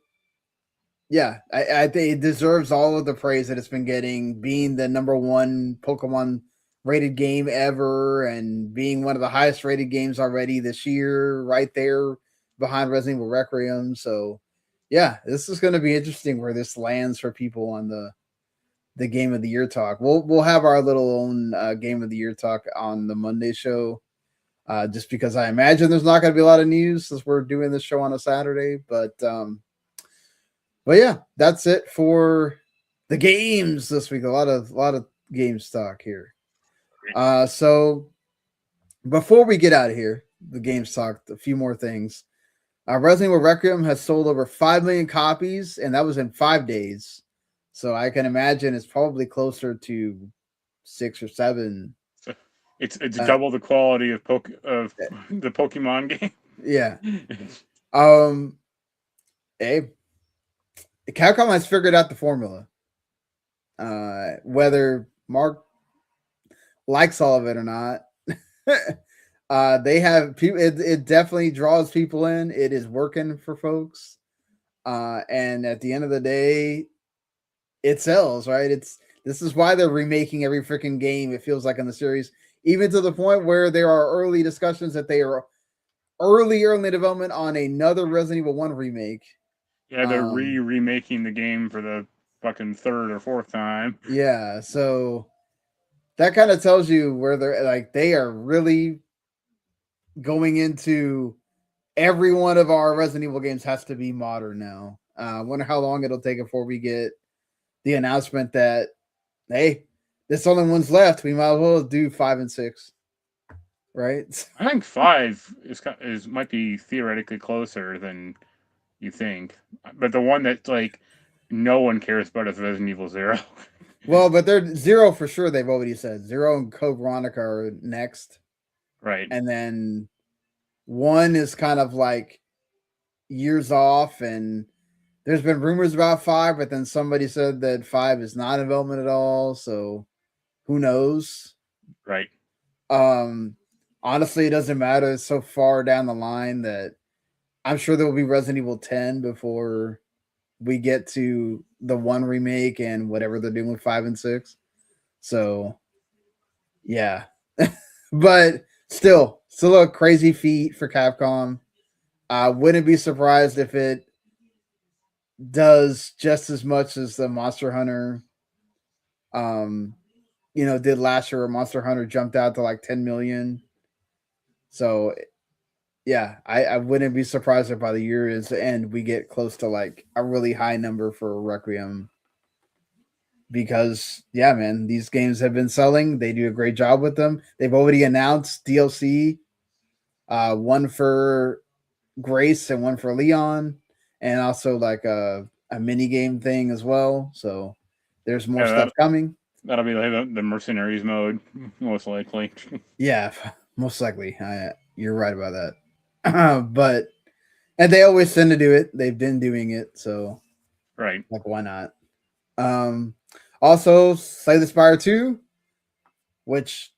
yeah, I think it deserves all of the praise that it's been getting, being the #1 Pokemon rated game ever, and being one of the highest rated games already this year, right there behind Resident Evil Requiem. So yeah, this is going to be interesting where this lands for people on the Game of the Year talk. We'll have our little own Game of the Year talk on the Monday show, just because I imagine there's not going to be a lot of news since we're doing this show on a Saturday. But yeah, that's it for the games this week. A lot of games talk here. So before we get out of here, the games talk, a few more things. Resident Evil Requiem has sold over 5 million copies, and that was in 5 days. So I can imagine it's probably closer to 6 or 7. It's double the quality of the Pokemon game. Yeah. Hey, Capcom has figured out the formula. Whether Mark likes all of it or not. They have people. It definitely draws people in. It is working for folks. And at the end of the day, it sells, right? This is why they're remaking every freaking game, it feels like, in the series, even to the point where there are early discussions that they are early development on another Resident Evil 1 remake. Yeah, they're remaking the game for the fucking third or fourth time. Yeah, so that kind of tells you where they're like, they are really going into every one of our Resident Evil games has to be modern now. I wonder how long it'll take before we get the announcement that, hey, this only one's left. We might as well do 5 and 6, right? I think 5 is might be theoretically closer than you think, but the one that like no one cares about is Resident Evil 0. Well, but they're 0 for sure. They've already said 0 and Code Veronica are next, right? And then 1 is kind of like years off, and there's been rumors about 5, but then somebody said that 5 is not in development at all. So who knows? Right. Honestly, it doesn't matter. It's so far down the line that I'm sure there will be Resident Evil 10 before we get to the 1 remake and whatever they're doing with 5 and 6. So yeah. But still a crazy feat for Capcom. I wouldn't be surprised if it does just as much as the Monster Hunter did last year, where Monster Hunter jumped out to like 10 million. So yeah, I wouldn't be surprised if by the year's end we get close to like a really high number for Requiem. Because yeah, man, these games have been selling. They do a great job with them. They've already announced DLC, one for Grace and one for Leon, and also like a mini game thing as well. So there's more stuff coming. That'll be like the mercenaries mode, most likely. Yeah, most likely. You're right about that. But and they always tend to do it. They've been doing it, so right. Like, why not? Also, Slay the Spire 2, which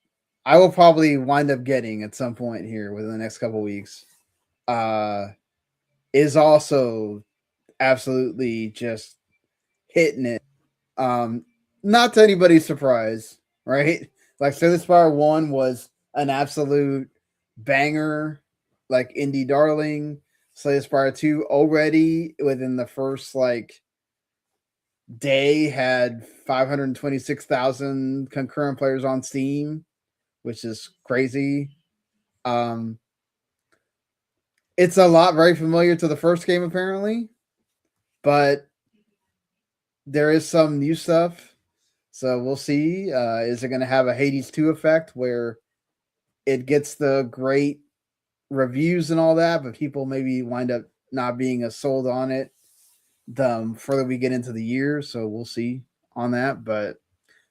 I will probably wind up getting at some point here within the next couple weeks, is also absolutely just hitting it. Not to anybody's surprise, right? Like, Slay the Spire 1 was an absolute banger, like indie darling. Slay the Spire 2 already within the first like day had 526,000 concurrent players on Steam, which is crazy. It's a lot very familiar to the first game apparently, but there is some new stuff. So we'll see. Is it going to have a Hades 2 effect where it gets the great reviews and all that, but people maybe wind up not being as sold on it the further we get into the year? So we'll see on that, but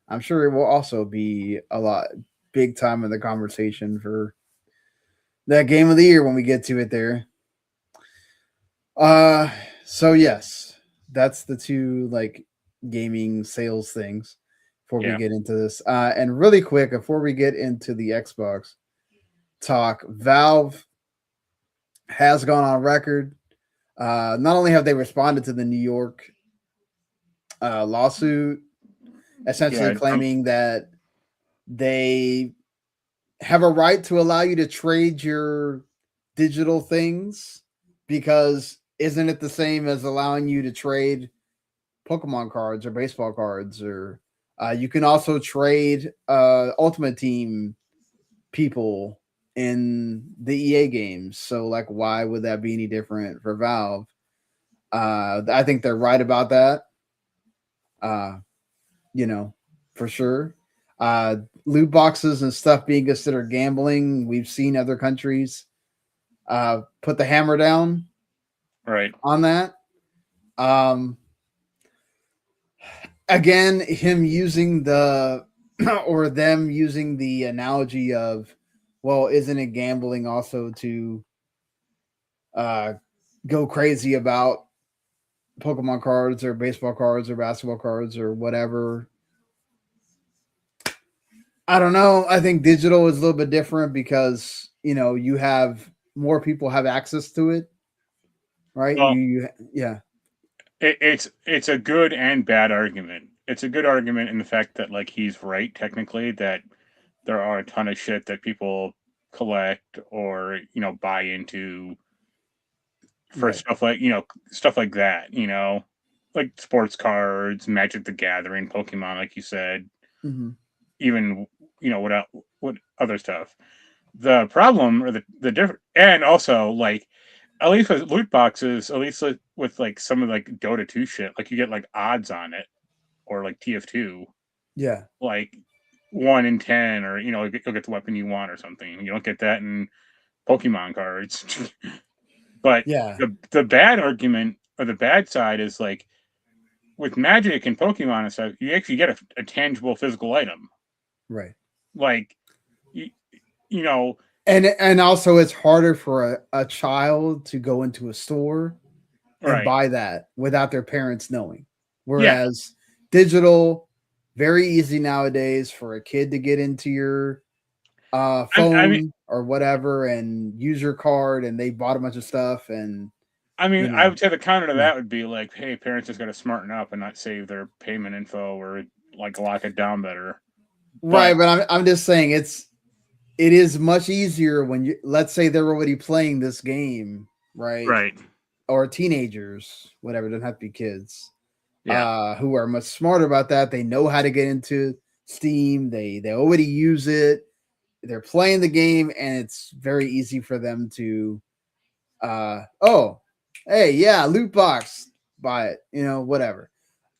I'm sure it will also be a lot big time in the conversation for that game of the year when we get to it there. So yes, that's the two like gaming sales things before we get into this. And really quick, before we get into the Xbox talk, Valve has gone on record. Not only have they responded to the New York lawsuit, essentially claiming that they have a right to allow you to trade your digital things, because isn't it the same as allowing you to trade Pokemon cards or baseball cards, or you can also trade Ultimate Team people in the EA games. So like, why would that be any different for Valve? I think they're right about that. For sure. Loot boxes and stuff being considered gambling. We've seen other countries put the hammer down on that. Again, him using or them using the analogy of, well, isn't it gambling also to go crazy about Pokemon cards or baseball cards or basketball cards or whatever? I don't know. I think digital is a little bit different because, you have more people have access to it, right? Well, yeah. it's a good and bad argument. It's a good argument in the fact that like he's right technically that there are a ton of shit that people collect or buy into for stuff like stuff like that, like sports cards, Magic the Gathering, Pokemon, like you said, even what other stuff. The problem or the different, and also like at least with loot boxes, at least with like some of like Dota 2 shit, like you get like odds on it or like TF2, like 1 in 10, or you'll get the weapon you want or something. You don't get that in Pokemon cards. But the bad argument or the bad side is like with Magic and Pokemon and stuff, you actually get a tangible physical item, right? Like and also it's harder for a child to go into a store and buy that without their parents knowing. Whereas digital, very easy nowadays for a kid to get into your phone or whatever and use your card, and they bought a bunch of stuff. And I would say the counter to that would be like, hey, parents just got to smarten up and not save their payment info or like lock it down better. Right, but I'm just saying it is much easier when let's say they're already playing this game, right? Right. Or teenagers, whatever, don't have to be kids. Yeah. Who are much smarter about that. They know how to get into Steam. They already use it. They're playing the game, and it's very easy for them to hey, yeah, loot box, buy it, whatever.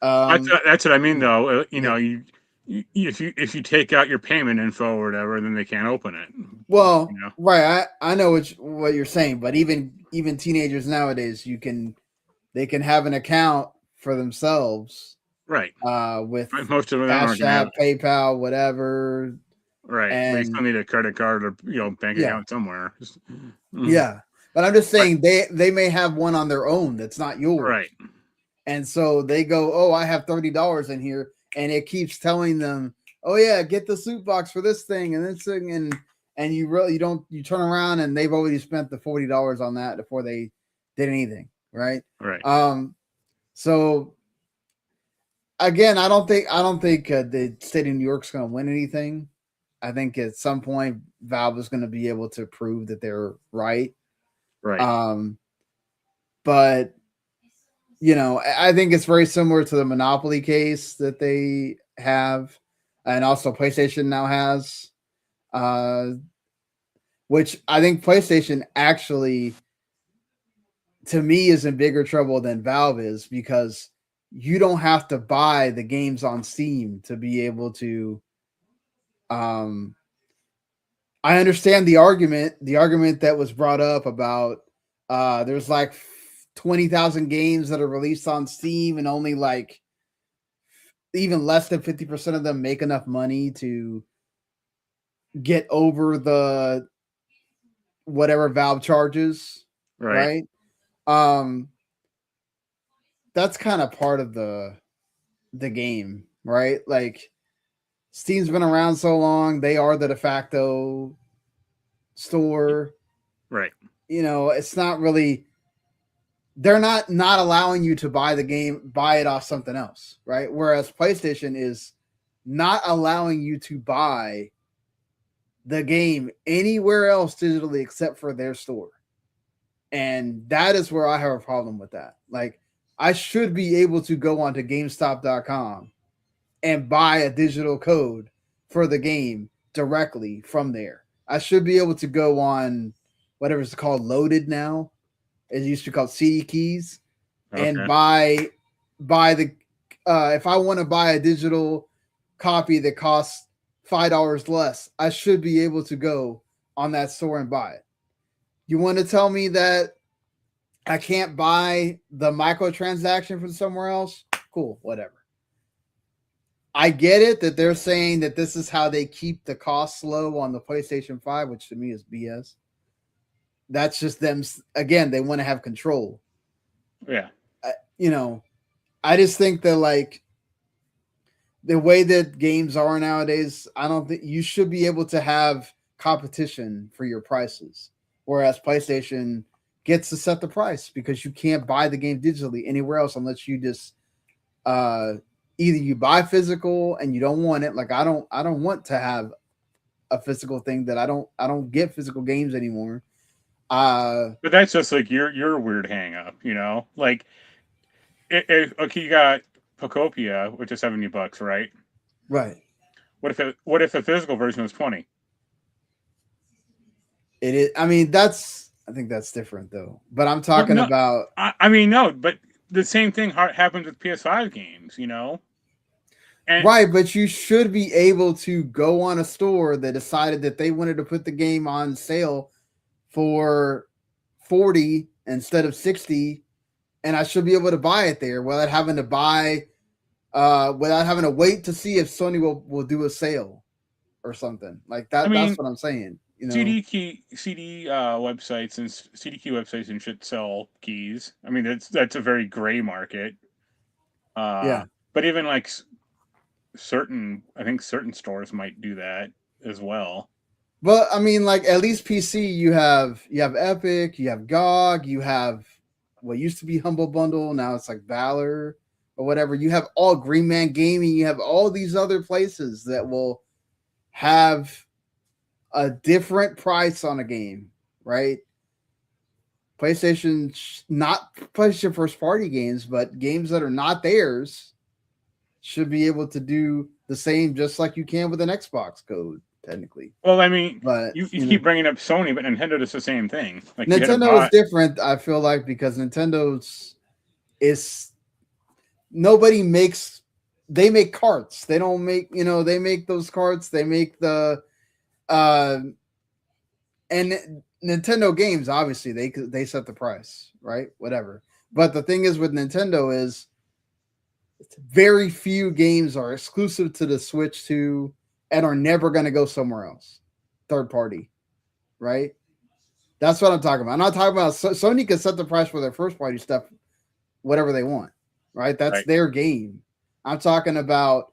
That's what I mean, though. If you take out your payment info or whatever, then they can't open it. Well, right, I know what you're saying, but even teenagers nowadays, they can have an account for themselves, right? With most of them Cash App, PayPal, whatever, right? And they still need a credit card or bank account somewhere. Yeah, but I'm just saying they may have one on their own that's not yours, right? And so they go, oh, I have $30 in here, and it keeps telling them, oh yeah, get the loot box for this thing and this thing, and you turn around and they've already spent the $40 on that before they did anything, right? Right. So again, I don't think the state of New York's going to win anything. I think at some point Valve is going to be able to prove that they're right. Right. But I think it's very similar to the Monopoly case that they have, and also PlayStation now has, which I think PlayStation actually, to me, is in bigger trouble than Valve is, because you don't have to buy the games on Steam to be able to. I understand the argument that was brought up about there's like 20,000 games that are released on Steam, and only like even less than 50% of them make enough money to get over the whatever Valve charges, right? That's kind of part of the game, right? Like, Steam's been around so long, they are the de facto store, right? It's not really, they're not allowing you to buy it off something else, right? Whereas PlayStation is not allowing you to buy the game anywhere else digitally except for their store. And that is where I have a problem with that. Like, I should be able to go onto GameStop.com and buy a digital code for the game directly from there. I should be able to go on whatever it's called, Loaded now. It used to be called CD Keys, and buy the if I want to buy a digital copy that costs $5 less, I should be able to go on that store and buy it. You want to tell me that I can't buy the microtransaction from somewhere else? Cool, whatever. I get it that they're saying that this is how they keep the costs low on the PlayStation 5, which to me is BS. That's just them. Again, they want to have control. Yeah. I just think that, like, the way that games are nowadays, I don't think you should be able to have competition for your prices. Whereas PlayStation gets to set the price because you can't buy the game digitally anywhere else unless you just either you buy physical and you don't want it. Like I don't want to have a physical thing that I don't get physical games anymore. But that's just like your weird hang up, you know? Like okay, you got Pokopia, which is $70, right? Right. What if the physical version was 20? It is. I mean, I think that's different though. But I'm talking about. I mean, no, but the same thing happens with PS5 games, you know. And, right, but you should be able to go on a store that decided that they wanted to put the game on sale for 40 instead of 60, and I should be able to buy it there without having to wait to see if Sony will do a sale or something like that. I mean, that's what I'm saying. You know, CD websites and CDQ websites and shit sell keys. I mean, that's a very gray market. Yeah, but even like certain stores might do that as well. But I mean, like at least PC, you have Epic, you have GOG, you have what used to be Humble Bundle, now it's like Valor or whatever. You have all Green Man Gaming, you have all these other places that will have a different price on a game, right? PlayStation, not PlayStation first party games, but games that are not theirs should be able to do the same, just like you can with an Xbox code, technically. Well, I mean, but you keep bringing up Sony, but Nintendo does the same thing. Like Nintendo is different, I feel like, because Nintendo's is nobody makes. They make carts. They don't make, they make those carts. They make the and Nintendo games, obviously, they set the price, right? Whatever. But the thing is with Nintendo is very few games are exclusive to the Switch 2 and are never going to go somewhere else. Third party, right? That's what I'm talking about. I'm not talking about Sony can set the price for their first party stuff, whatever they want, right? That's their game. I'm talking about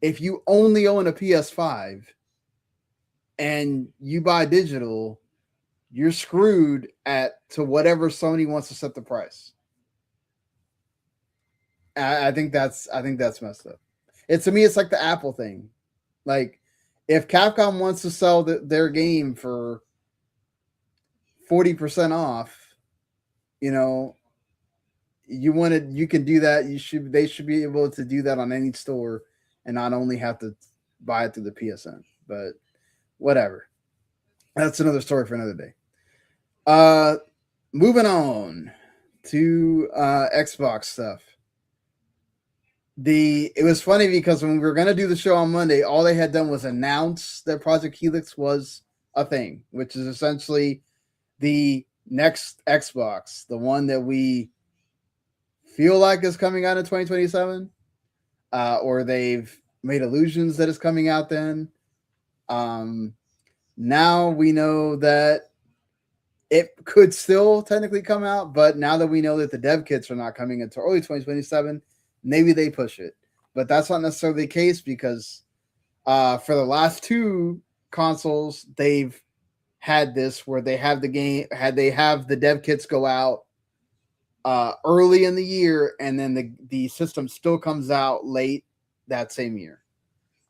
if you only own a PS5 and you buy digital, you're screwed to whatever Sony wants to set the price. I think that's messed up. To me, it's like the Apple thing. Like if Capcom wants to sell their game for 40% off, you can do that. They should be able to do that on any store and not only have to buy it through the PSN. But whatever. That's another story for another day. Moving on to Xbox stuff. It was funny because when we were going to do the show on Monday, all they had done was announce that Project Helix was a thing, which is essentially the next Xbox, the one that we feel like is coming out in 2027, or they've made allusions that it's coming out then. Now we know that it could still technically come out, but now that we know that the dev kits are not coming until early 2027, maybe they push it. But that's not necessarily the case because for the last two consoles, they've had this where they have the dev kits go out early in the year, and then the system still comes out late that same year.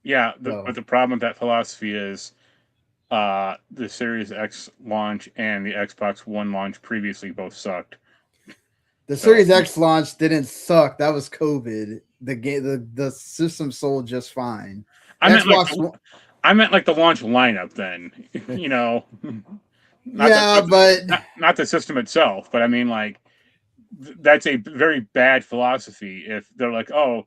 Yeah, but the problem with that philosophy is the Series X launch and the Xbox One launch previously both sucked. The Series X launch didn't suck. That was COVID. The system sold just fine. I meant like the launch lineup then. Not the system itself, but I mean like that's a very bad philosophy if they're like, oh,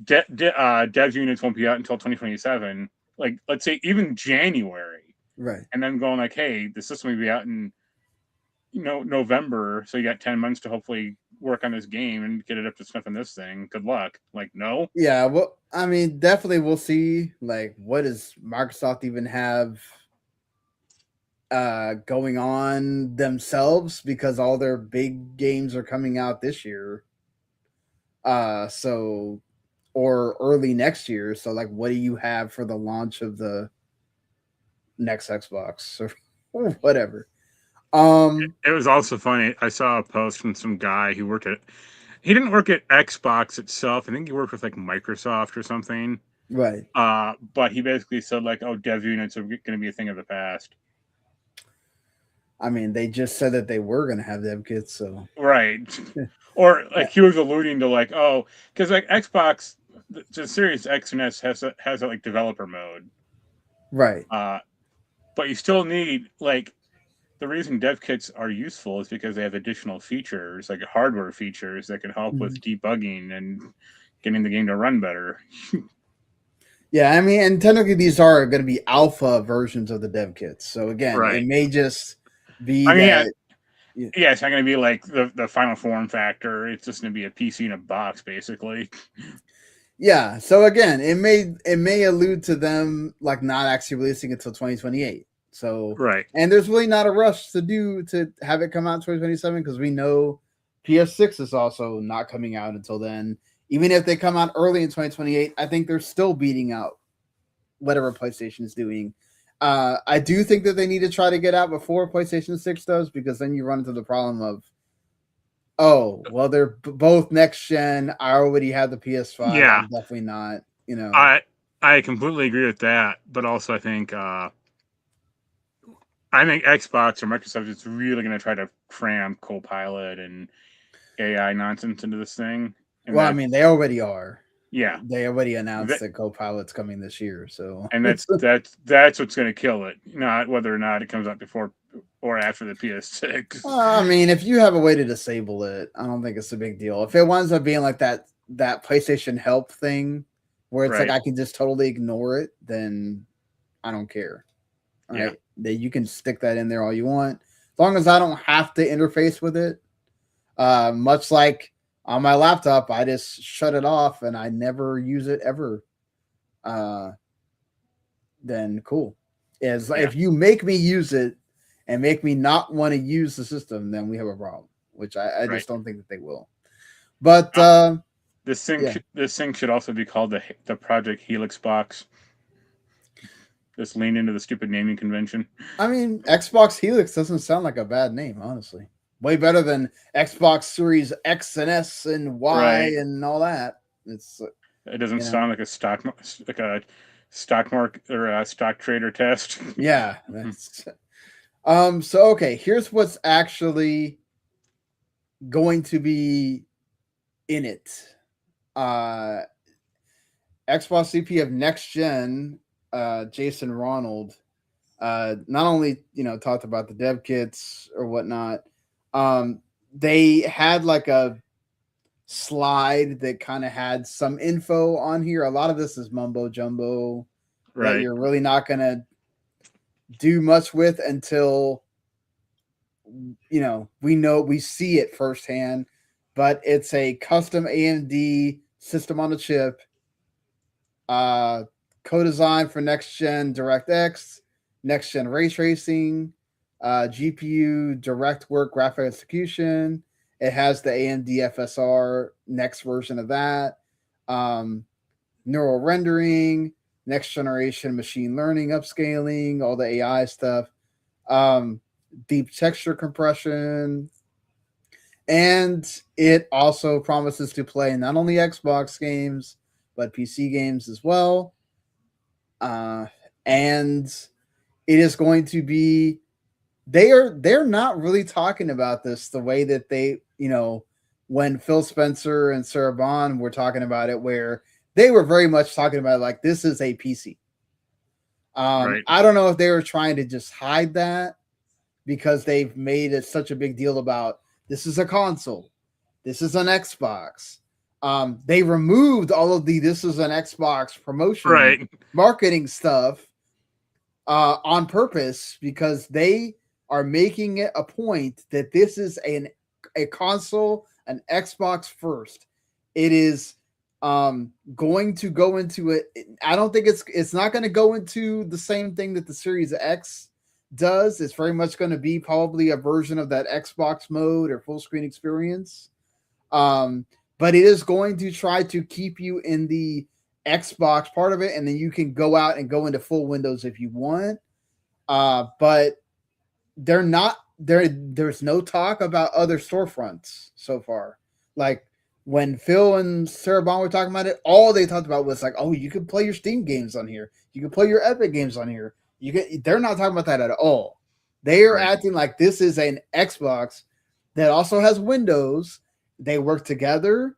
dev units won't be out until 2027. Like, let's say even January, right? And then going like, hey, the system will be out in November, so you got 10 months to hopefully work on this game and get it up to snuff on this thing. Good luck. Like, no. Yeah, well, I mean, definitely we'll see. Like, what does Microsoft even have going on themselves, because all their big games are coming out this year. Or early next year. So like, what do you have for the launch of the next Xbox or whatever? It was also funny. I saw a post from some guy who worked at. He didn't work at Xbox itself. I think he worked with like Microsoft or something. Right. But he basically said like, "Oh, dev units are going to be a thing of the past." I mean, they just said that they were going to have dev kits, so Right. Or like he was alluding to like, oh, because like Xbox, the Series X and S has a like developer mode. right. But you still need like the reason dev kits are useful is because they have additional features, like hardware features that can help with debugging and getting the game to run better. Yeah, I mean, and technically these are going to be alpha versions of the dev kits. So again, Right. it may just be I mean, that. yeah, it's not going to be like the final form factor. It's just going to be a PC in a box, basically. Yeah. So again, it may allude to them like not actually releasing until 2028. So Right. And there's really not a rush to have it come out in 2027 because we know PS6 is also not coming out until then. Even if they come out early in 2028, I think they're still beating out whatever PlayStation is doing. I do think that they need to try to get out before PlayStation 6 does, because then you run into the problem of, oh, well, they're both next gen. I already have the PS5. Yeah. I'm definitely not, I completely agree with that, but also I think Xbox or Microsoft is really going to try to cram Copilot and AI nonsense into this thing. And well, I mean, they already are. Yeah, They already announced that Copilot's coming this year, so and that's what's going to kill it, not whether or not it comes out before or after the PS6. I mean, if you have a way to disable it, I don't think it's a big deal. If it winds up being like that PlayStation Help thing, where it's like I can just totally ignore it, then I don't care. Right? That you can stick that in there all you want, as long as I don't have to interface with it. Much like on my laptop, I just shut it off and I never use it ever. Then cool. If you make me use it and make me not want to use the system, then we have a problem, which I just don't think that they will. But this thing should also be called the Project Helix box. Just lean into the stupid naming convention. I mean, Xbox Helix doesn't sound like a bad name, honestly. Way better than Xbox Series X and S and Y and all that. It doesn't sound like a stock market or a stock trader test. Yeah. So okay, here's what's actually going to be in it. Xbox VP of Next Gen, Jason Ronald, not only talked about the dev kits or whatnot. They had like a slide that kind of had some info on here. A lot of this is mumbo jumbo that you're really not gonna do much with until we see it firsthand. But it's a custom AMD system on a chip, co-design for next gen DirectX, next gen ray tracing, GPU DirectWork graphic execution. It has the AMD FSR next version of that, neural rendering, next generation machine learning upscaling, all the AI stuff, deep texture compression, and it also promises to play not only Xbox games but PC games as well. And it is going to be they're not really talking about this the way that they, when Phil Spencer and Sarah Bond were talking about it, where they were very much talking about it like this is a PC. I don't know if they were trying to just hide that because they've made it such a big deal about this is a console, this is an Xbox. They removed all of this is an Xbox promotion marketing stuff on purpose because they are making it a point that this is a console, an Xbox first. It is going to go into it. I don't think it's not going to go into the same thing that the Series X does. It's very much going to be probably a version of that Xbox mode or full screen experience. But it is going to try to keep you in the Xbox part of it, and then you can go out and go into full Windows if you want. But they're not there's no talk about other storefronts so far. Like when Phil and Sarah Bond were talking about it, all they talked about was like, oh, you can play your Steam games on here. You can play your Epic games on here. They're not talking about that at all. They are acting like this is an Xbox that also has Windows. They work together.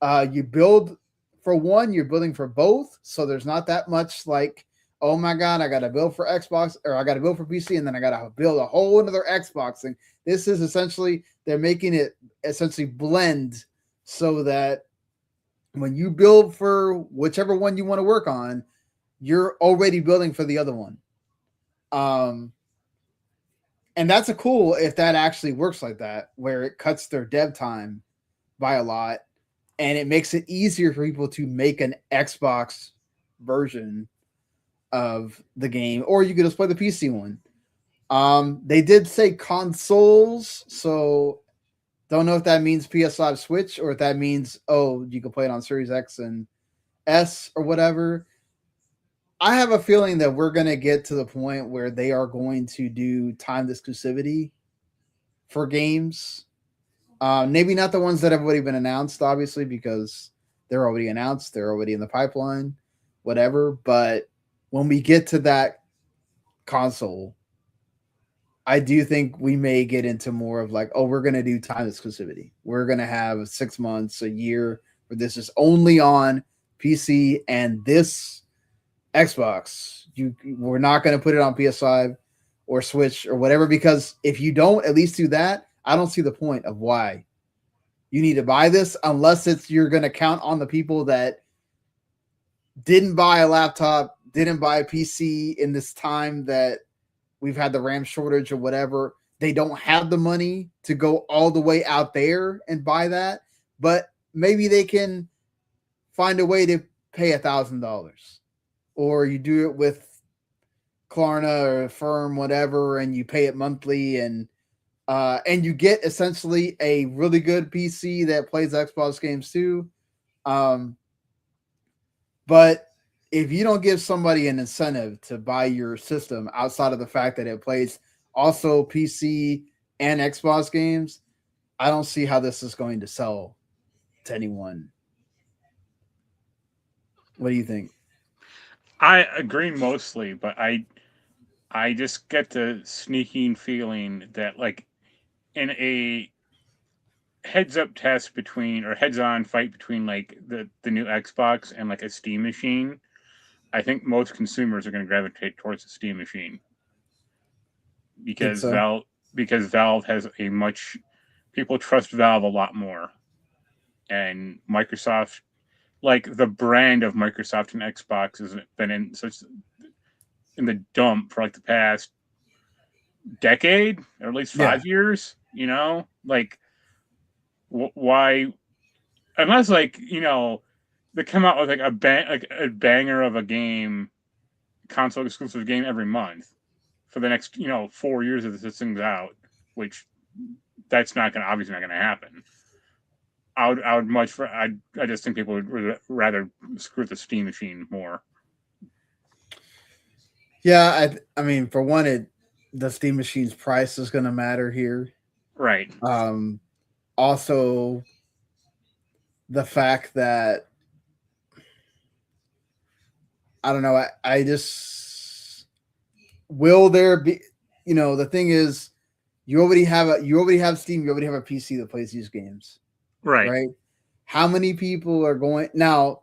You build for one, you're building for both. So there's not that much like, oh my God, I got to build for Xbox or I got to build for PC and then I got to build a whole another Xbox thing. This is essentially, they're making it essentially blend so that when you build for whichever one you want to work on, you're already building for the other one. And that's a cool if that actually works like that, where it cuts their dev time by a lot and it makes it easier for people to make an Xbox version of the game, or you could just play the PC one. They did say consoles, so don't know if that means PS5 Switch or if that means, oh, you can play it on Series X and S or whatever. I have a feeling that we're going to get to the point where they are going to do timed exclusivity for games. Maybe not the ones that have already been announced, obviously, because they're already announced. They're already in the pipeline, whatever. But when we get to that console, I do think we may get into more of like, oh, we're going to do time exclusivity. We're going to have 6 months, a year where this is only on PC and this Xbox. We're not going to put it on PS5 or Switch or whatever, because if you don't at least do that, I don't see the point of why you need to buy this unless it's you're going to count on the people that didn't buy a laptop, didn't buy a PC in this time that we've had the RAM shortage or whatever. They don't have the money to go all the way out there and buy that, but maybe they can find a way to pay $1,000, or you do it with Klarna or Affirm, whatever, and you pay it monthly, and you get essentially a really good PC that plays Xbox games too. But if you don't give somebody an incentive to buy your system outside of the fact that it plays also PC and Xbox games, I don't see how this is going to sell to anyone. What do you think? I agree mostly, but I just get the sneaking feeling that like in a heads-up test between or heads-on fight between like the new Xbox and like a Steam machine, I think most consumers are going to gravitate towards the Steam machine because so? Valve has a much people trust Valve a lot more, and Microsoft, like the brand of Microsoft and Xbox has been in the dump for like the past decade or at least 5 years. You know, like why? Unless like they come out with like a banger of a game, console exclusive game every month for the next 4 years that this thing's out, which that's obviously not gonna happen. I just think people would rather screw with the Steam machine more. Yeah, I mean, for one, the Steam machine's price is going to matter here. Right. Also, the fact that I don't know. I just will there be? The thing is, you already have Steam. You already have a PC that plays these games. Right. How many people are going now?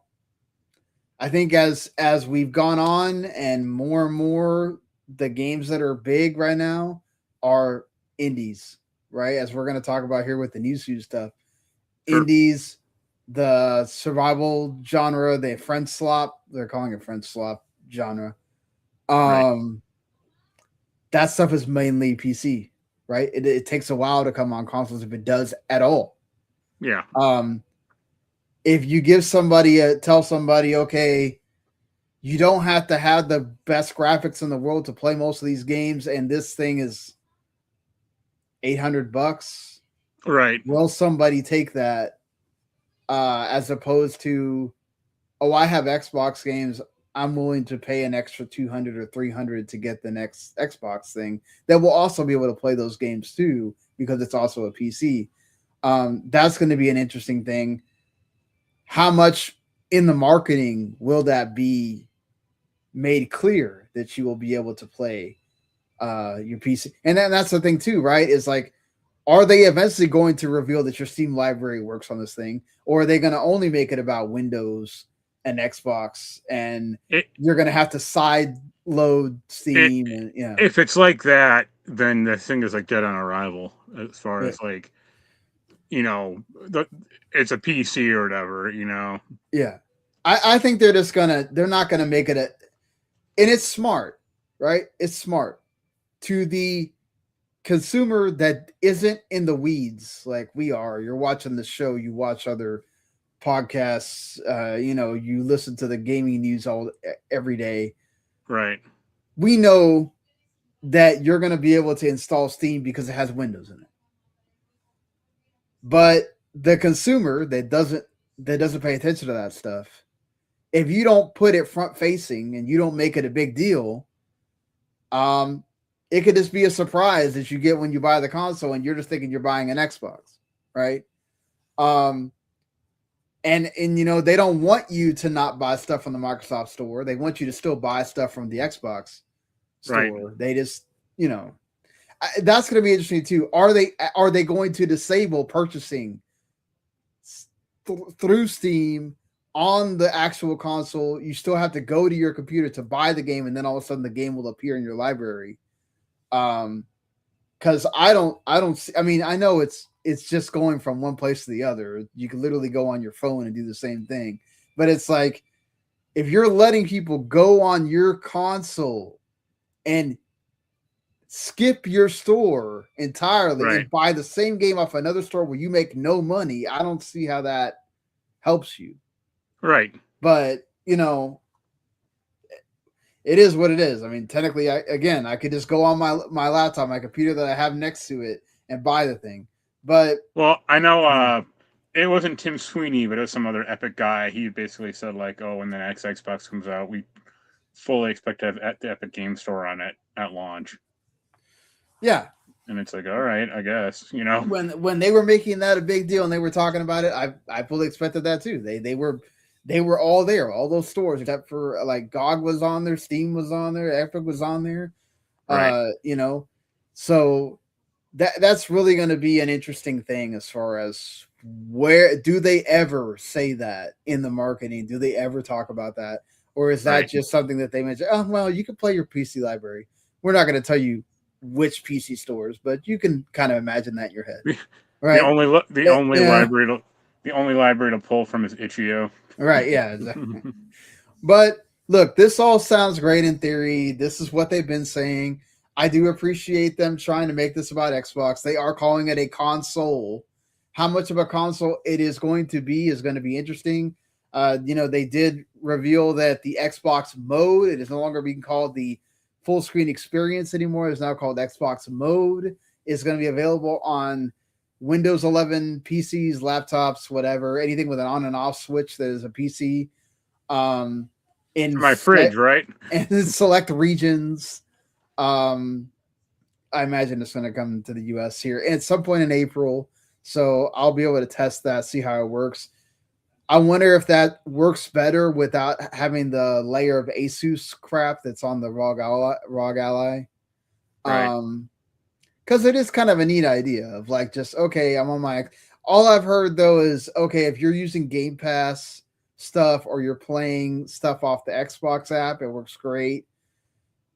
I think as we've gone on and more, the games that are big right now are indies, right? As we're going to talk about here with the Newzoo stuff. Sure. Indies, the survival genre, the friend slop, they're calling it friend slop genre. Right. That stuff is mainly PC, right? It takes a while to come on consoles if it does at all. Yeah. If you tell somebody, okay, you don't have to have the best graphics in the world to play most of these games, and this thing is $800. Right. Will somebody take that as opposed to, oh, I have Xbox games. I'm willing to pay an extra $200 or $300 to get the next Xbox thing that will also be able to play those games too, because it's also a PC. That's going to be an interesting thing. How much in the marketing will that be made clear that you will be able to play your PC? And then that's the thing too, right? Is like, are they eventually going to reveal that your Steam library works on this thing, or are they going to only make it about Windows and Xbox, and you're going to have to side load Steam? And yeah, if it's like that, then the thing is like dead on arrival as far as like, it's a PC or whatever, Yeah, I think they're not gonna make it and it's smart, right? It's smart to the consumer that isn't in the weeds like we are. You're watching the show, you watch other podcasts, you listen to the gaming news every day. Right. We know that you're going to be able to install Steam because it has Windows in it. But the consumer that doesn't pay attention to that stuff, if you don't put it front facing and you don't make it a big deal, it could just be a surprise that you get when you buy the console and you're just thinking you're buying an Xbox, right? And they don't want you to not buy stuff from the Microsoft store. They want you to still buy stuff from the Xbox store. Right. They just, that's going to be interesting too. Are they going to disable purchasing through Steam on the actual console? You still have to go to your computer to buy the game, and then all of a sudden the game will appear in your library. Because I don't see. I mean, I know it's just going from one place to the other. You can literally go on your phone and do the same thing. But it's like, if you're letting people go on your console and skip your store entirely and buy the same game off another store where you make no money, I don't see how that helps you. Right. But, it is what it is. I mean, technically, I could just go on my laptop, my computer that I have next to it, and buy the thing. But I know it wasn't Tim Sweeney, but it was some other Epic guy. He basically said like, "Oh, when the next Xbox comes out, we fully expect to have the Epic Game Store on it at launch." Yeah, and it's like, all right, I guess when they were making that a big deal and they were talking about it, I fully expected that too. They were all there, all those stores except for like GOG was on there, Steam was on there, Epic was on there, right. So. That's really going to be an interesting thing as far as where do they ever say that in the marketing? Do they ever talk about that? Or is that just something that they mention? Oh, well, you can play your PC library. We're not going to tell you which PC stores, but you can kind of imagine that in your head. Right. The only library to pull from is itch.io. Right. Yeah. Exactly. But look, this all sounds great in theory. This is what they've been saying. I do appreciate them trying to make this about Xbox. They are calling it a console. How much of a console it is going to be interesting. They did reveal that the Xbox mode, it is no longer being called the full screen experience anymore. It's now called Xbox mode. It's going to be available on Windows 11 PCs, laptops, whatever, anything with an on and off switch that is a PC. In my fridge, right? And in select regions. I imagine it's going to come to the US here at some point in April. So I'll be able to test that, see how it works. I wonder if that works better without having the layer of Asus crap that's on the ROG Ally. Right. Because it is kind of a neat idea of like, just, okay, I'm on my, all I've heard though is, okay, if you're using Game Pass stuff or you're playing stuff off the Xbox app, it works great.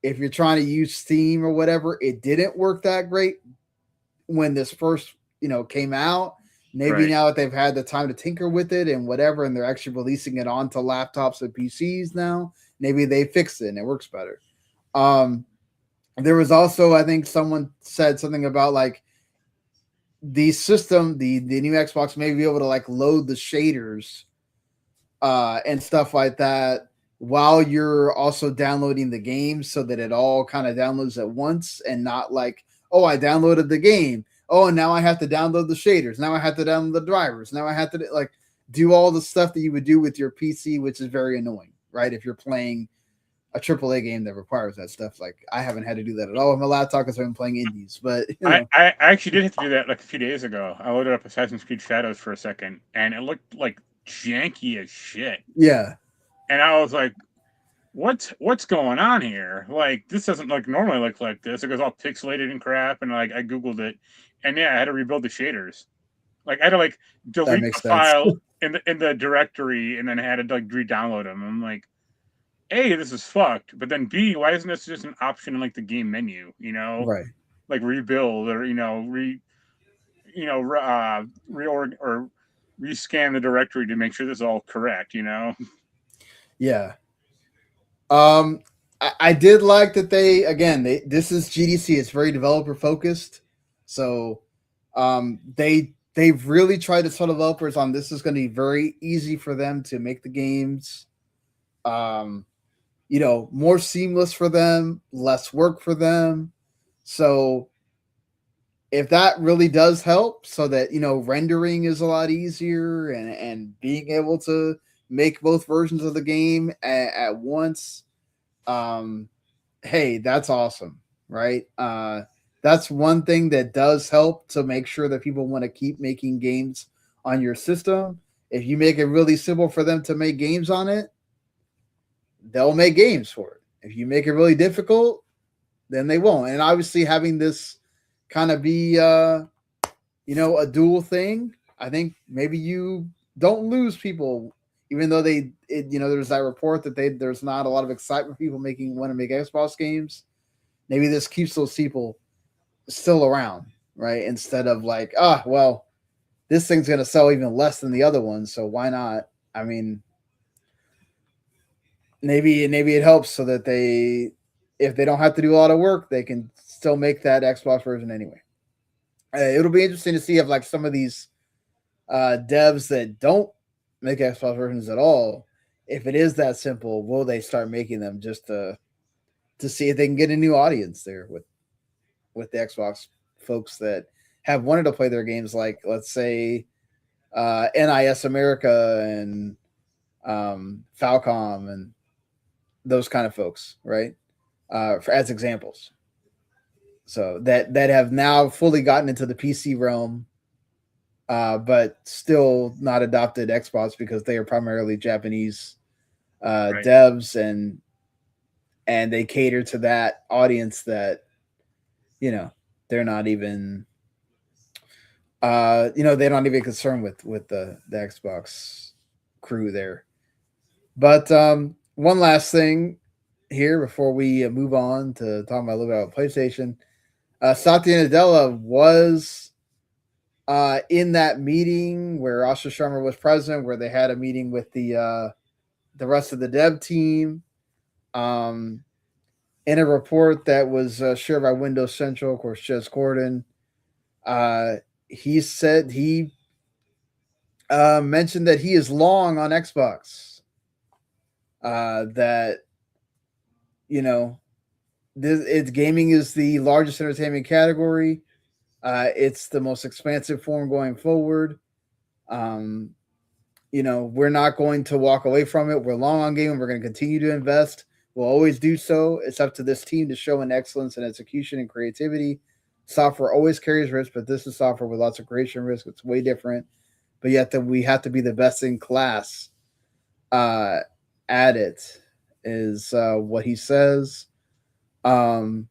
If you're trying to use Steam or whatever, it didn't work that great when this first, came out. Maybe now that they've had the time to tinker with it and whatever, and they're actually releasing it onto laptops and PCs now, maybe they fixed it and it works better. There was also, I think someone said something about like the system, the new Xbox may be able to like load the shaders and stuff like that while you're also downloading the game, so that it all kind of downloads at once and not like, oh, I downloaded the game. Oh, and now I have to download the shaders. Now I have to download the drivers. Now I have to like do all the stuff that you would do with your PC, which is very annoying, right? If you're playing a AAA game that requires that stuff. Like I haven't had to do that at all on my laptop because I've been playing indies. But you know. I actually did have to do that like a few days ago. I loaded up Assassin's Creed Shadows for a second, and it looked like janky as shit. Yeah. And I was like, what's going on here? Like, this doesn't like normally look like this. It goes all pixelated and crap. And like, I Googled it, and yeah, I had to rebuild the shaders. Like, I had to like delete the file in the directory, and then I had to like re-download them. I'm like, A, this is fucked. But then B, why isn't this just an option in like the game menu? You know, Right. Like rebuild or reorg or rescan the directory to make sure this is all correct. You know. Yeah. I did like that this is GDC. It's very developer focused, so they've really tried to tell developers on this is going to be very easy for them to make the games, more seamless for them, less work for them. So if that really does help, so that rendering is a lot easier and being able to make both versions of the game at once. Hey, that's awesome, right? That's one thing that does help to make sure that people want to keep making games on your system. If you make it really simple for them to make games on it, they'll make games for it. If you make it really difficult, then they won't. And obviously having this kind of be a dual thing, I think maybe you don't lose people. Even though there's that report that there's not a lot of excitement for people want to make Xbox games. Maybe this keeps those people still around, right? Instead of like, this thing's going to sell even less than the other one, so why not? I mean, maybe it helps so that if they don't have to do a lot of work, they can still make that Xbox version anyway. It'll be interesting to see if like some of these devs that don't make Xbox versions at all, if it is that simple, will they start making them just to see if they can get a new audience there with the Xbox folks that have wanted to play their games, like let's say NIS America and Falcom and those kind of folks, right? As examples. So that have now fully gotten into the PC realm, but still not adopted Xbox because they are primarily Japanese Right. devs, and they cater to that audience that they're not even they're not even concerned with the Xbox crew there. But one last thing here before we move on to talk about a little bit about PlayStation. Satya and Nadella was in that meeting where Asha Sharma was president, where they had a meeting with the rest of the dev team. In a report that was shared by Windows Central, of course, Jez Corden, he said he mentioned that he is long on Xbox. That it's gaming is the largest entertainment category. It's the most expansive form going forward. We're not going to walk away from it. We're long on gaming. We're going to continue to invest. We'll always do so. It's up to this team to show an excellence in execution and creativity. Software always carries risk, but this is software with lots of creation risk. It's way different. But yet we have to be the best in class at it, is what he says. He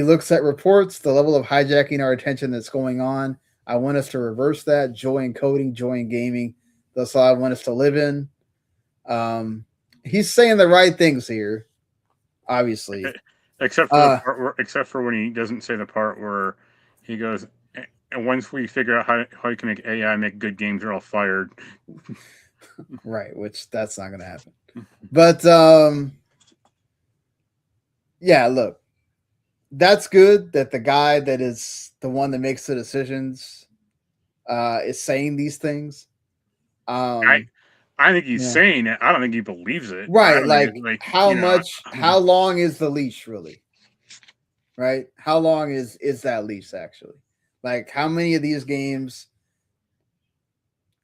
looks at reports, the level of hijacking our attention that's going on. I want us to reverse that. Joy in coding, joy in gaming. That's all I want us to live in. He's saying the right things here, obviously. Except for when he doesn't say the part where he goes, and once we figure out how you can make AI make good games, they're all fired. Right, which that's not going to happen. But yeah, look, that's good that the guy that is the one that makes the decisions is saying these things. I think he's saying it. I don't think he believes it. Right, how long is the leash really? Right? How long is that leash actually? Like, how many of these games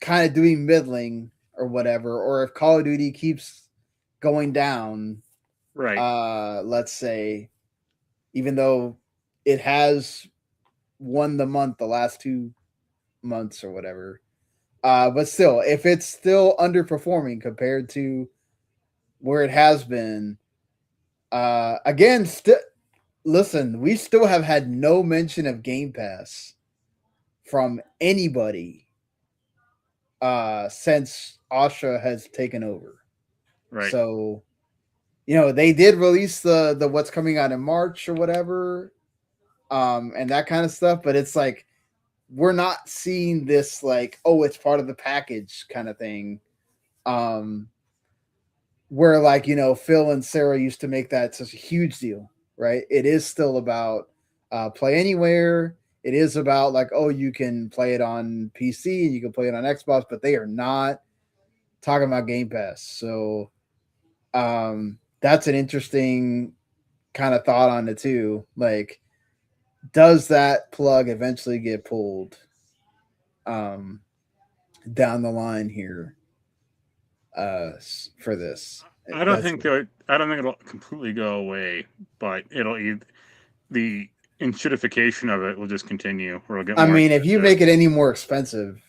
kind of doing middling or whatever, or if Call of Duty keeps going down. Right. Let's say, even though it has won the month the last 2 months or whatever. But still, if it's still underperforming compared to where it has been, again, listen, we still have had no mention of Game Pass from anybody since Asha has taken over. Right. So, they did release the what's coming out in March or whatever, and that kind of stuff, but it's like we're not seeing this like, oh, it's part of the package kind of thing. Where like, Phil and Sarah used to make that such a huge deal, right? It is still about play anywhere. It is about like, oh, you can play it on PC and you can play it on Xbox, but they are not talking about Game Pass. So that's an interesting kind of thought on it too. Like, does that plug eventually get pulled down the line here for this? I don't think it'll completely go away, but the enshittification of it will just continue. Or it'll get I more mean, if you make it any more expensive,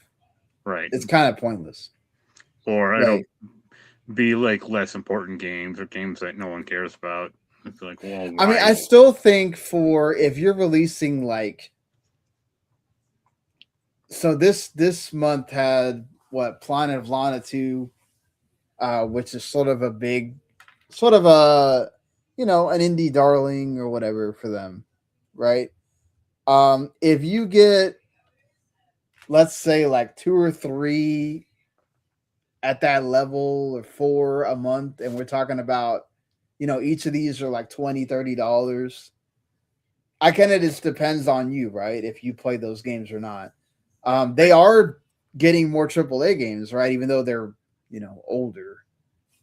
right, it's kind of pointless. or Like, it'll be like less important games or games that no one cares about. It's like, well, why? I mean, I still think if you're releasing like, so this month had what, Planet of Lana 2, which is sort of a big, sort of a, an indie darling or whatever for them, right? If you get, let's say, like 2 or 3 at that level, or 4 a month, and we're talking about, each of these are like $20-$30. I kind of just depends on you, right? If you play those games or not. They are getting more AAA games, right? Even though they're, older,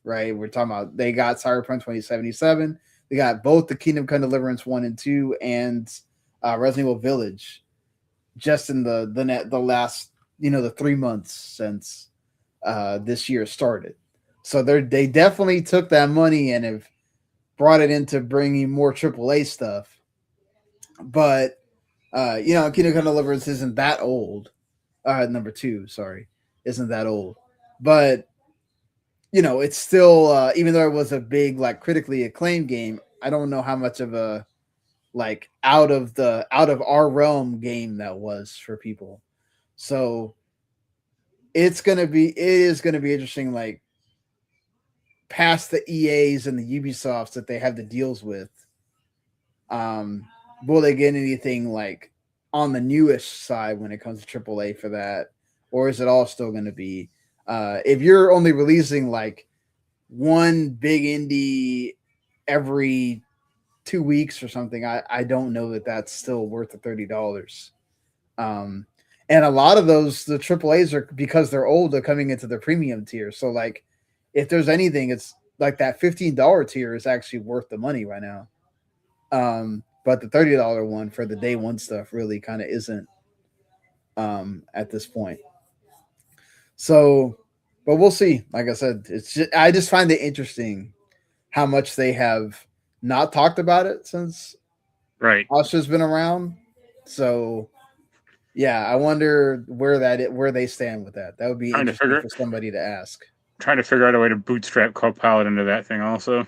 right? We're talking about, they got Cyberpunk 2077. They got both the Kingdom Come Deliverance 1 and 2 and Resident Evil Village just in the last, the 3 months since this year started. So they definitely took that money and have brought it into bringing more AAA stuff. But Kingdom Come Deliverance isn't that old. Number 2, sorry, isn't that old. But it's still, even though it was a big, like, critically acclaimed game, I don't know how much of a, like, out of our realm game that was for people. So it is going to be interesting, like, past the EAs and the Ubisofts that they have the deals with. Will they get anything like on the newish side when it comes to AAA for that? Or is it all still going to be, if you're only releasing like one big indie every 2 weeks or something, I don't know that that's still worth the $30. And a lot of those, the AAAs are, because they're old, they're coming into the premium tier. So like, if there's anything, it's like that $15 tier is actually worth the money right now. But the $30 one for the day one stuff really kind of isn't at this point. So, but we'll see. Like I said, I just find it interesting how much they have not talked about it since Asha's been around. So, yeah, I wonder where they stand with that. That would be interesting for somebody to ask. Trying to figure out a way to bootstrap Copilot into that thing also.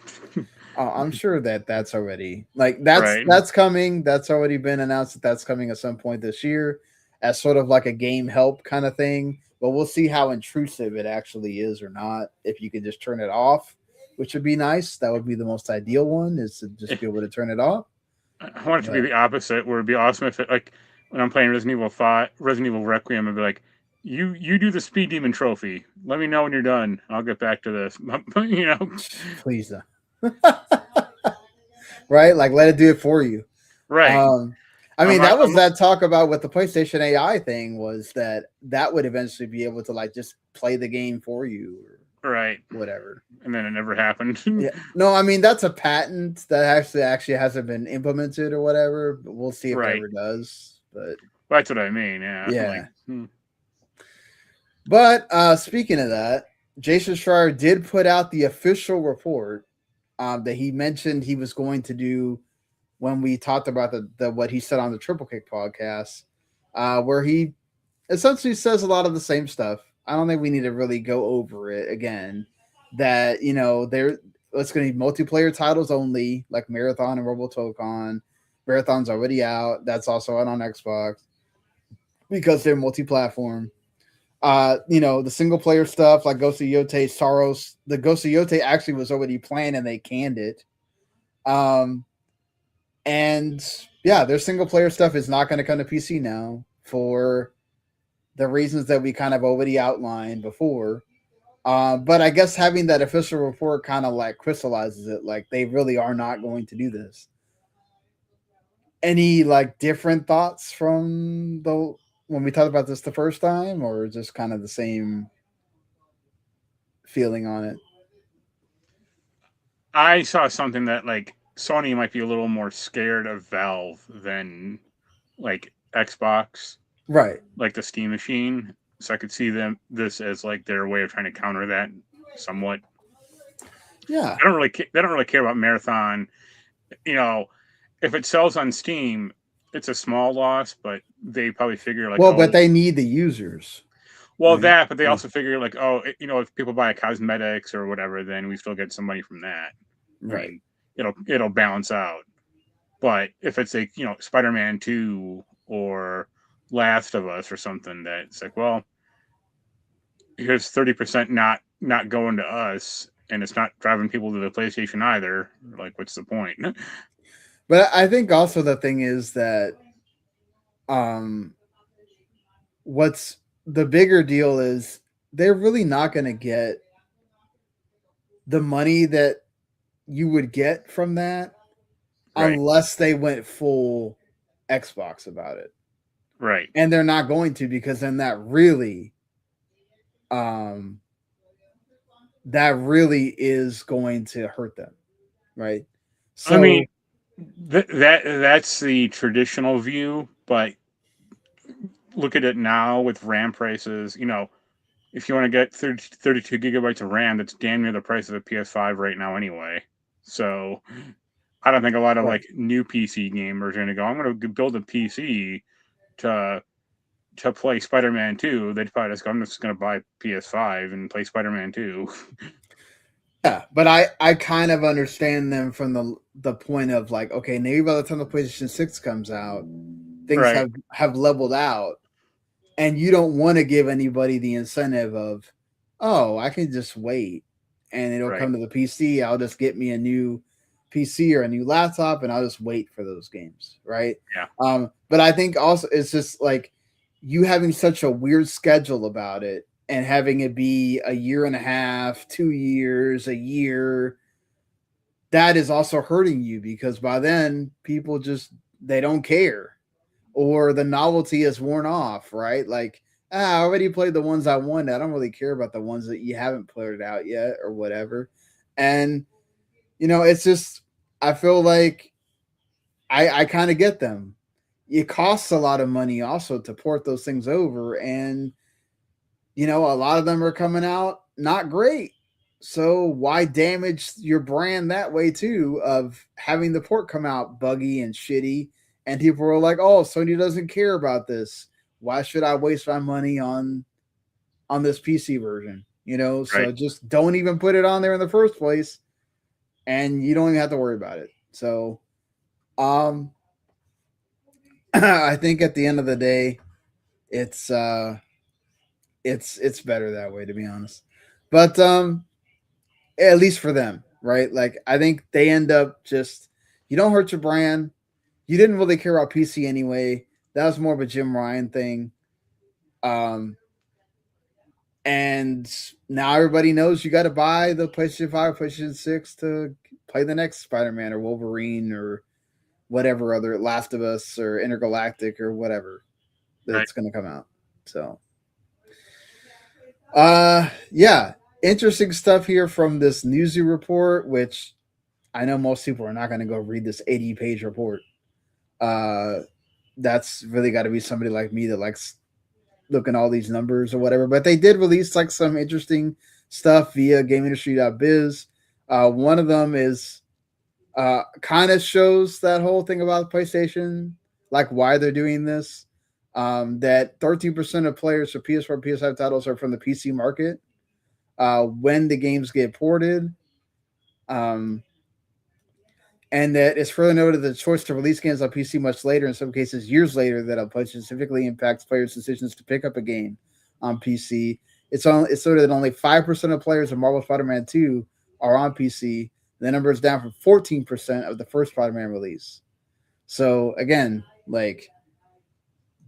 I'm sure that's already, like, that's coming. That's already been announced that's coming at some point this year as sort of like a game help kind of thing. But we'll see how intrusive it actually is or not. If you could just turn it off, which would be nice. That would be the most ideal one, is to just be able to turn it off. I want it to be the opposite, where it'd be awesome if it, like, when I'm playing Resident Evil Requiem, I'd be like, you do the speed demon trophy. Let me know when you're done. I'll get back to this. Please don't. Right? Like, let it do it for you. Right. I mean, that was that talk about with the PlayStation AI thing, was that would eventually be able to, like, just play the game for you, or right, whatever. And then it never happened. Yeah. No, I mean, that's a patent that actually hasn't been implemented or whatever. But we'll see if it ever does. But that's what I mean. Yeah. Yeah. But speaking of that, Jason Schreier did put out the official report that he mentioned he was going to do when we talked about the what he said on the Triple Kick podcast, where he essentially says a lot of the same stuff. I don't think we need to really go over it again. That it's going to be multiplayer titles only, like Marathon and Robotocon. Marathon's already out. That's also out on Xbox because they're multi-platform. The single player stuff like Ghost of Yote, Saros. The Ghost of Yote actually was already planned and they canned it. And yeah, their single player stuff is not going to come to PC now for the reasons that we kind of already outlined before. But I guess having that official report kind of like crystallizes it, like they really are not going to do this. Any like different thoughts from when we talked about this the first time, or just kind of the same feeling on it? I saw something that like Sony might be a little more scared of Valve than like Xbox, right? Like the Steam machine. So I could see this as like their way of trying to counter that somewhat. Yeah, They don't really care about Marathon. If it sells on Steam, it's a small loss, but they probably figure like, but they need the users. Well, right? But they also figure like, if people buy cosmetics or whatever, then we still get some money from that. Right. I mean, it'll balance out. But if it's like, Spider-Man 2 or Last of Us or something, that's like, well, here's 30% not going to us, and it's not driving people to the PlayStation either. Like, what's the point? But I think also the thing is that what's the bigger deal is they're really not going to get the money that you would get from that unless they went full Xbox about it. Right. And they're not going to, because then that really is going to hurt them. Right. So I mean, that's the traditional view, but look at it now with RAM prices. If you want to get 32 gigabytes of RAM, that's damn near the price of a PS5 right now anyway. So I don't think a lot of like new PC gamers are going to go, I'm going to build a PC to play Spider-Man 2. They'd probably just go, I'm just going to buy PS5 and play Spider-Man 2. Yeah, but I kind of understand them from the point of like, okay, maybe by the time the PlayStation 6 comes out, things have leveled out, and you don't want to give anybody the incentive of, oh, I can just wait and it'll come to the PC. I'll just get me a new PC or a new laptop and I'll just wait for those games, right? Yeah. But I think also it's just like you having such a weird schedule about it and having it be a year and a half, 2 years, a year, that is also hurting you, because by then people just, they don't care, or the novelty is worn off, right? Like, I already played the ones I wanted. I don't really care about the ones that you haven't played out yet or whatever. And, it's just, I feel like I kind of get them. It costs a lot of money also to port those things over. And, a lot of them are coming out not great. So why damage your brand that way too, of having the port come out buggy and shitty? And people were like, oh, Sony doesn't care about this. Why should I waste my money on this PC version? So just don't even put it on there in the first place, and you don't even have to worry about it. So I think at the end of the day, it's better that way, to be honest. But at least for them, right? Like, I think they end up just, you don't hurt your brand. You didn't really care about PC anyway. That was more of a Jim Ryan thing. And now everybody knows you got to buy the PlayStation 5, PlayStation 6 to play the next Spider-Man or Wolverine or whatever other, Last of Us or Intergalactic or whatever that's going to come out. So, yeah, interesting stuff here from this Newzoo report, which I know most people are not going to go read this 80-page report. That's really got to be somebody like me that likes looking at all these numbers or whatever. But they did release like some interesting stuff via GameIndustry.biz. One of them is kind of shows that whole thing about PlayStation, like why they're doing this. That 13% of players for PS4 PS5 titles are from the PC market when the games get ported. And that it's further noted that the choice to release games on PC much later, in some cases years later, that specifically impacts players' decisions to pick up a game on PC. It's noted that only 5% of players of Marvel Spider-Man 2 are on PC. The number is down from 14% of the first Spider-Man release. So again, like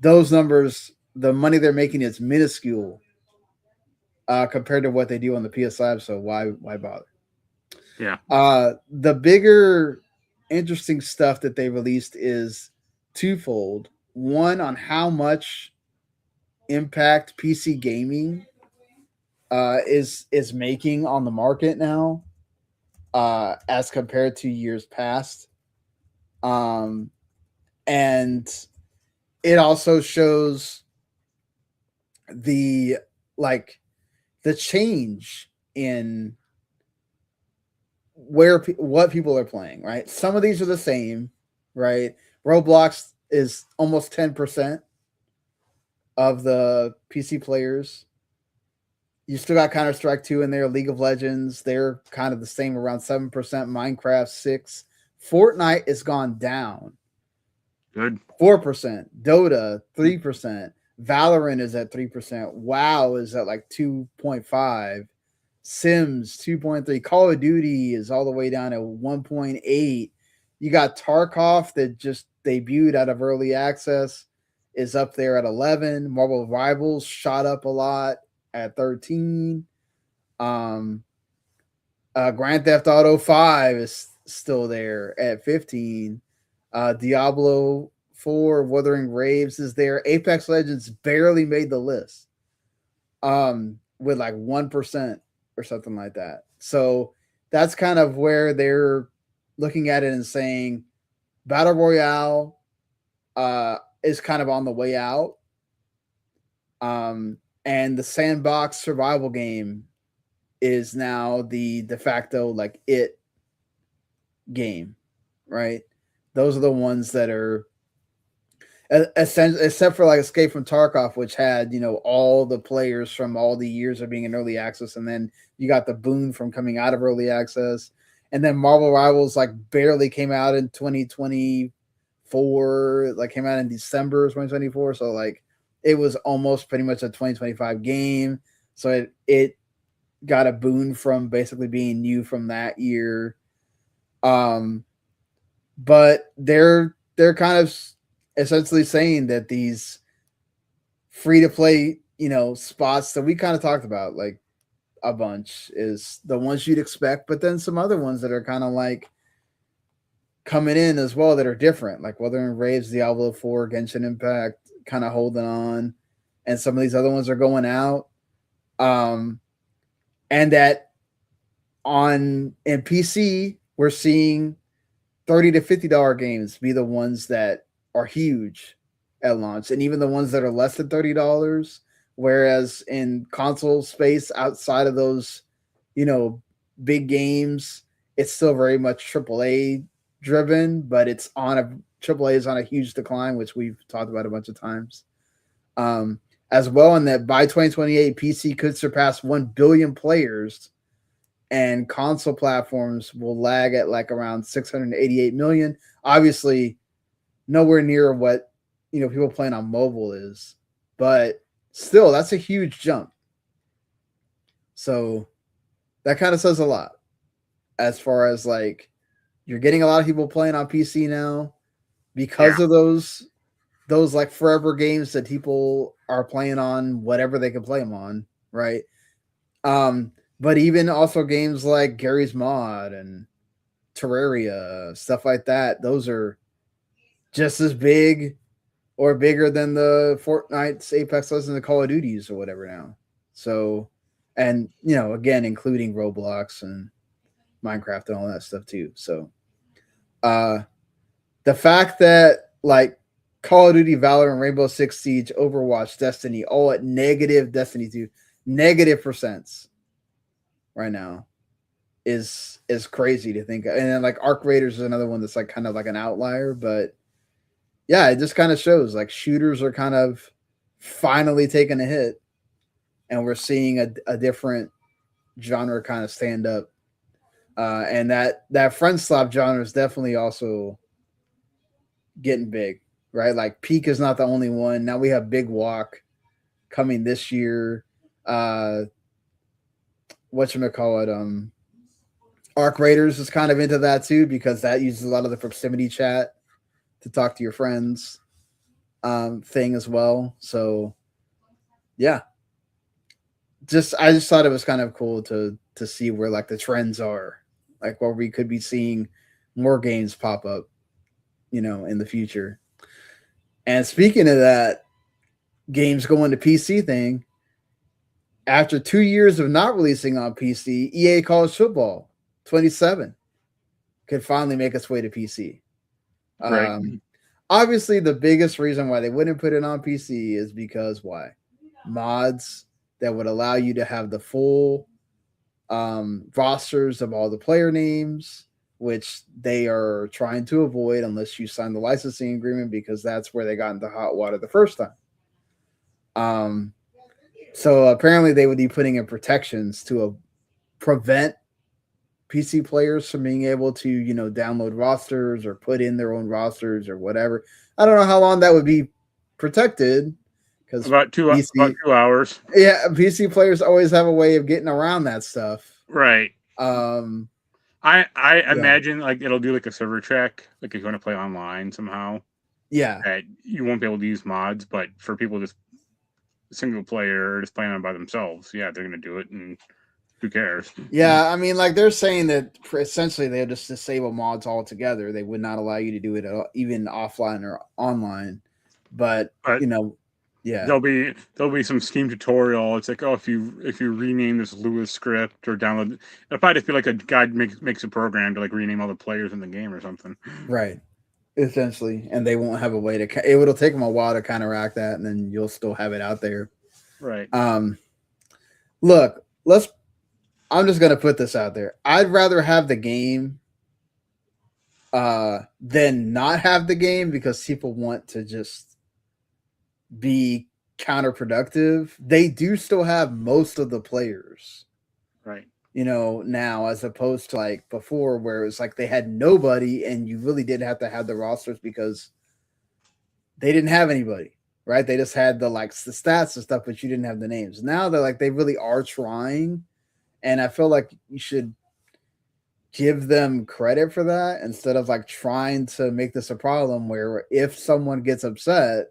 those numbers, the money they're making is minuscule compared to what they do on the PS5. So why bother? Yeah. The bigger interesting stuff that they released is twofold. One, on how much impact PC gaming is making on the market now as compared to years past. And it also shows the change in what people are playing, right? Some of these are the same, right? Roblox is almost 10% of the PC players. You still got Counter-Strike 2 in there, League of Legends, they're kind of the same, around 7%, Minecraft 6%. Fortnite has gone down. Good. 4%. Dota 3%. Valorant is at 3%. WoW is at like 2.5%. Sims 2.3. Call of Duty is all the way down at 1.8. You got Tarkov that just debuted out of early access, is up there at 11. Marvel Rivals shot up a lot at 13. Grand Theft Auto 5 is still there at 15. Diablo 4 Wuthering Waves is there. Apex Legends barely made the list with like 1% or something like that. So that's kind of where they're looking at it and saying Battle Royale is kind of on the way out. And the sandbox survival game is now the de facto like it game, right? Those are the ones that are except for like Escape from Tarkov, which had, all the players from all the years of being in early access, and then you got the boon from coming out of early access, and then Marvel Rivals like barely came out in 2024, like came out in December 2024, so like it was almost pretty much a 2025 game, so it got a boon from basically being new from that year. But they're kind of essentially saying that these free to play, spots that we kind of talked about like a bunch is the ones you'd expect, but then some other ones that are kind of like coming in as well that are different, like Wuthering Waves, Diablo 4, Genshin Impact kind of holding on, and some of these other ones are going out. And that in PC, we're seeing $30 to $50 games be the ones that are huge at launch, and even the ones that are less than $30. Whereas in console space, outside of those, big games, it's still very much AAA driven, but AAA is on a huge decline, which we've talked about a bunch of times. As well, and that by 2028, PC could surpass 1 billion players, and console platforms will lag at like around 688 million. Obviously, nowhere near what people playing on mobile is, but still, that's a huge jump. So that kind of says a lot as far as like you're getting a lot of people playing on PC now because of those like forever games that people are playing on whatever they can play them on, right? But even also games like Gary's Mod and Terraria, stuff like that, those are just as big or bigger than the Fortnite's, Apex Legends, and the Call of Duties or whatever now. So, and again, including Roblox and Minecraft and all that stuff too. So, the fact that like Call of Duty, Valorant, Rainbow Six Siege, Overwatch, Destiny, all at negative, Destiny 2, negative percents right now is crazy to think of. And then like Arc Raiders is another one that's like kind of like an outlier, but yeah, it just kind of shows like shooters are kind of finally taking a hit, and we're seeing a different genre kind of stand up. And that friend slap genre is definitely also getting big, right? Like Peak is not the only one. Now we have Big Walk coming this year. Whatchamacallit, Arc Raiders is kind of into that too, because that uses a lot of the proximity chat to talk to your friends thing as well. So yeah. I just thought it was kind of cool to see where like the trends are, like where we could be seeing more games pop up, in the future. And speaking of that, games going to PC thing, after 2 years of not releasing on PC, EA College Football 27 could finally make its way to PC. Right. Obviously, the biggest reason why they wouldn't put it on PC is because why? Mods that would allow you to have the full rosters of all the player names, which they are trying to avoid unless you sign the licensing agreement, because that's where they got into hot water the first time. So apparently they would be putting in protections to prevent PC players from being able to, download rosters or put in their own rosters or whatever. I don't know how long that would be protected. Because about 2 hours. Yeah, PC players always have a way of getting around that stuff. Right. I Yeah. imagine like it'll do like a server check, like if you want to play online somehow. Yeah. That you won't be able to use mods, but for people just single player or just playing on by themselves, yeah, they're gonna do it, and who cares? Yeah, I mean, like they're saying that essentially they'll just disable mods altogether. They would not allow you to do it even offline or online. But yeah, there'll be some Steam tutorial. It's like, oh, if you rename this Lewis script or download, it'll probably just be like a guy makes a program to like rename all the players in the game or something. Right. Essentially, and they won't have a way to. It'll take them a while to counteract that, and then you'll still have it out there. Right. Look, I'm just gonna put this out there. I'd rather have the game than not have the game, because people want to just be counterproductive. They do still have most of the players, right? Now, as opposed to like before, where it was like they had nobody, and you really did have to have the rosters because they didn't have anybody, right? They just had the stats and stuff, but you didn't have the names. Now they're like, they really are trying, and I feel like you should give them credit for that instead of like trying to make this a problem where if someone gets upset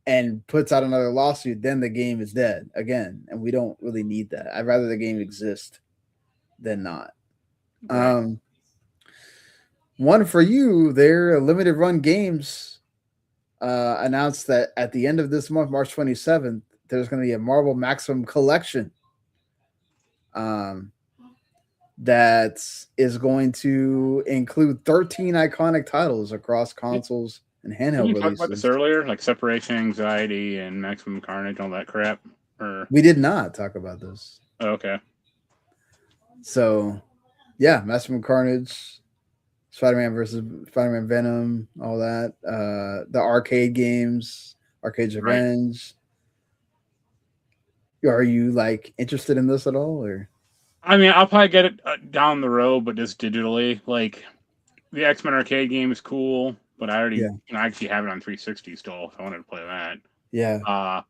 and puts out another lawsuit, then the game is dead again. And we don't really need that. I'd rather the game exist than not. Right. One for you there, Limited Run Games announced that at the end of this month, March 27th, there's going to be a Marvel Maximum collection that is going to include 13 iconic titles across consoles and handheld releases. Talked about this earlier, like Separation Anxiety and Maximum Carnage, all that crap. Or we did not talk about this. Oh, okay. So, yeah, Maximum Carnage, Spider-Man versus Spider-Man Venom, all that. The arcade games, Arcade's Revenge. Right. Are you like interested in this at all, or? I mean, I'll probably get it down the road, but just digitally. Like the X-Men arcade game is cool, but I already, I actually have it on 360 still. If I wanted to play that, yeah.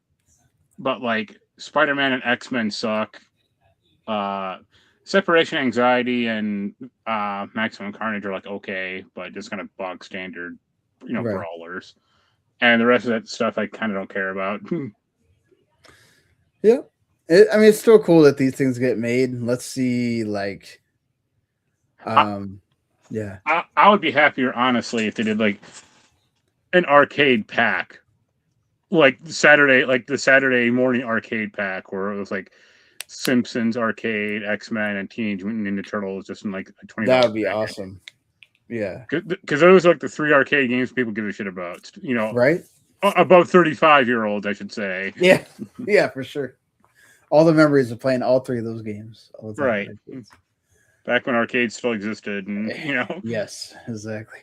But like Spider-Man and X-Men suck. Separation Anxiety and Maximum Carnage are like okay, but just kind of bog standard, brawlers. And the rest of that stuff I kind of don't care about. Yeah. It's still cool that these things get made. Let's see, like, yeah. I would be happier, honestly, if they did like an arcade pack, like the Saturday morning arcade pack, where it was like Simpsons arcade, X-Men, and Teenage Mutant Ninja Turtles, just in like a $20. That would be awesome. Yeah, because those are like the 3 arcade games people give a shit about. Right? Above 35-year-olds, I should say. Yeah, for sure. all the memories of playing all three of those games all the time. Right. Back when arcades still existed, and Yes, exactly.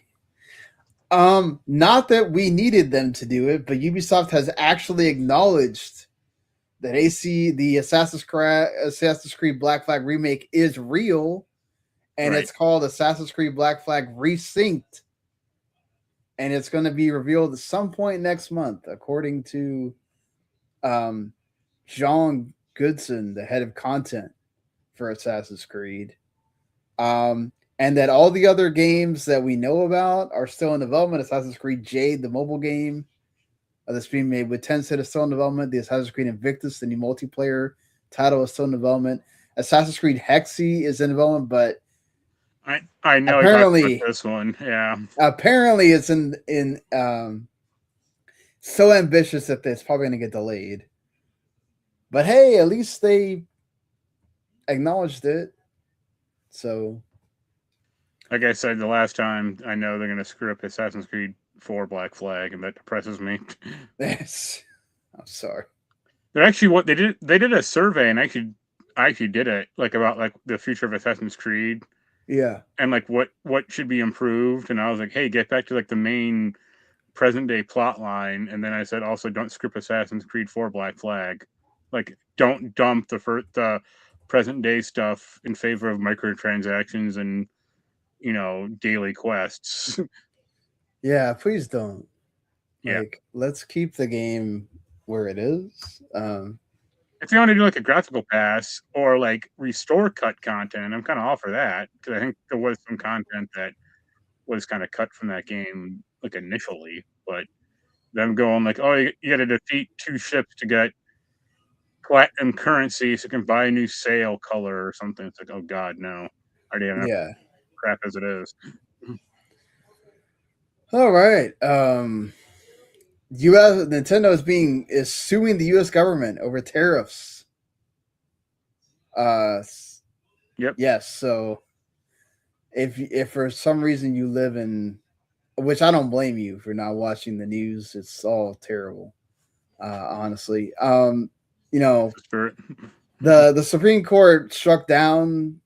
Not that we needed them to do it, but Ubisoft has actually acknowledged that the Assassin's Creed Black Flag remake is real, and it's called Assassin's Creed Black Flag Resynced, and it's going to be revealed at some point next month, according to John Goodson, the head of content for Assassin's Creed. And that all the other games that we know about are still in development. Assassin's Creed Jade, the mobile game that's being made with Tencent, is still in development. The Assassin's Creed Invictus, the new multiplayer title, is still in development. Assassin's Creed Hexy is in development, but I know apparently this one. Yeah, apparently it's in so ambitious that it's probably going to get delayed. But hey, at least they acknowledged it. So, like I said the last time, I know they're going to screw up Assassin's Creed 4 Black Flag, and that depresses me. yes, I'm sorry. They're actually they did a survey, and I actually did it about the future of Assassin's Creed. Yeah. And what should be improved, and I was like, hey, get back to the main present day plot line, and then I said also don't script Assassin's Creed 4 Black Flag. Don't dump the present day stuff in favor of microtransactions and daily quests. Yeah, please don't. Yeah. Let's keep the game where it is. If you want to do a graphical pass or restore cut content, I'm kind of all for that, because I think there was some content that was kind of cut from that game initially, but them going oh, you got to defeat 2 ships to get platinum currency so you can buy a new sail color or something. It's oh god, no. I already have enough crap as it is. All right. Nintendo is suing the U.S. government over tariffs. Yep. Yes. So, if for some reason you live in, which I don't blame you for not watching the news, it's all terrible. Honestly, the Supreme Court struck down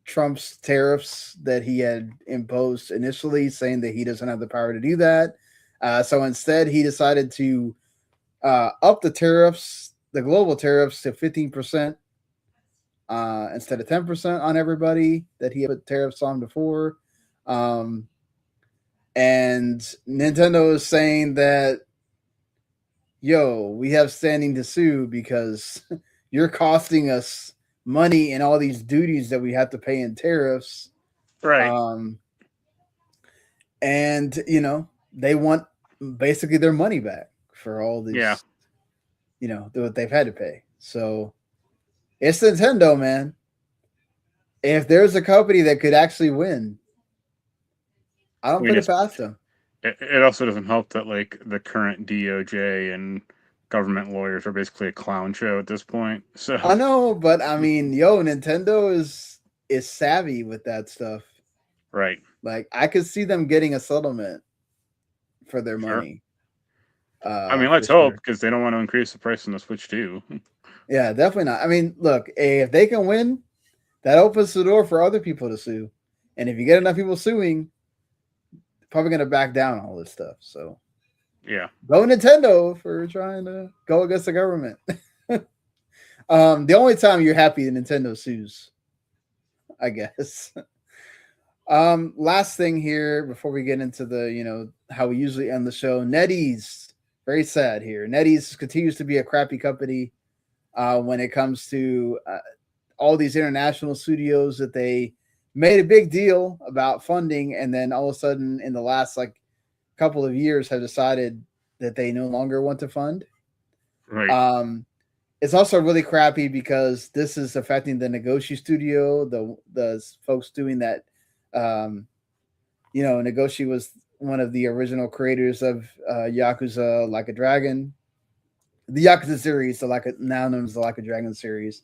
Trump's tariffs that he had imposed initially, saying that he doesn't have the power to do that. So instead, he decided to up the tariffs, the global tariffs, to 15% instead of 10% on everybody that he had put tariffs on before. And Nintendo is saying that, we have standing to sue because you're costing us money and all these duties that we have to pay in tariffs. Right. And, they want basically their money back for all these, what they've had to pay. So it's Nintendo, man. If there's a company that could actually win, I don't put it past them. It also doesn't help that the current DOJ and government lawyers are basically a clown show at this point. So I know, but I mean, Nintendo is savvy with that stuff. Right. I could see them getting a settlement for their money. I mean, let's hope, because they don't want to increase the price on the Switch too. Yeah, definitely not. I mean, look, if they can win, that opens the door for other people to sue. And if you get enough people suing, they're probably going to back down all this stuff. So, yeah. Go Nintendo for trying to go against the government. The only time you're happy that Nintendo sues, I guess. Last thing here before we get into the, how we usually end the show. NetEase, very sad here. NetEase continues to be a crappy company when it comes to all these international studios that they made a big deal about funding, and then all of a sudden in the last couple of years have decided that they no longer want to fund. Right. It's also really crappy because this is affecting the Nagoshi studio, the folks doing that. Nagoshi was one of the original creators of Yakuza Like a Dragon, the Yakuza series, now known as the Like a Dragon series.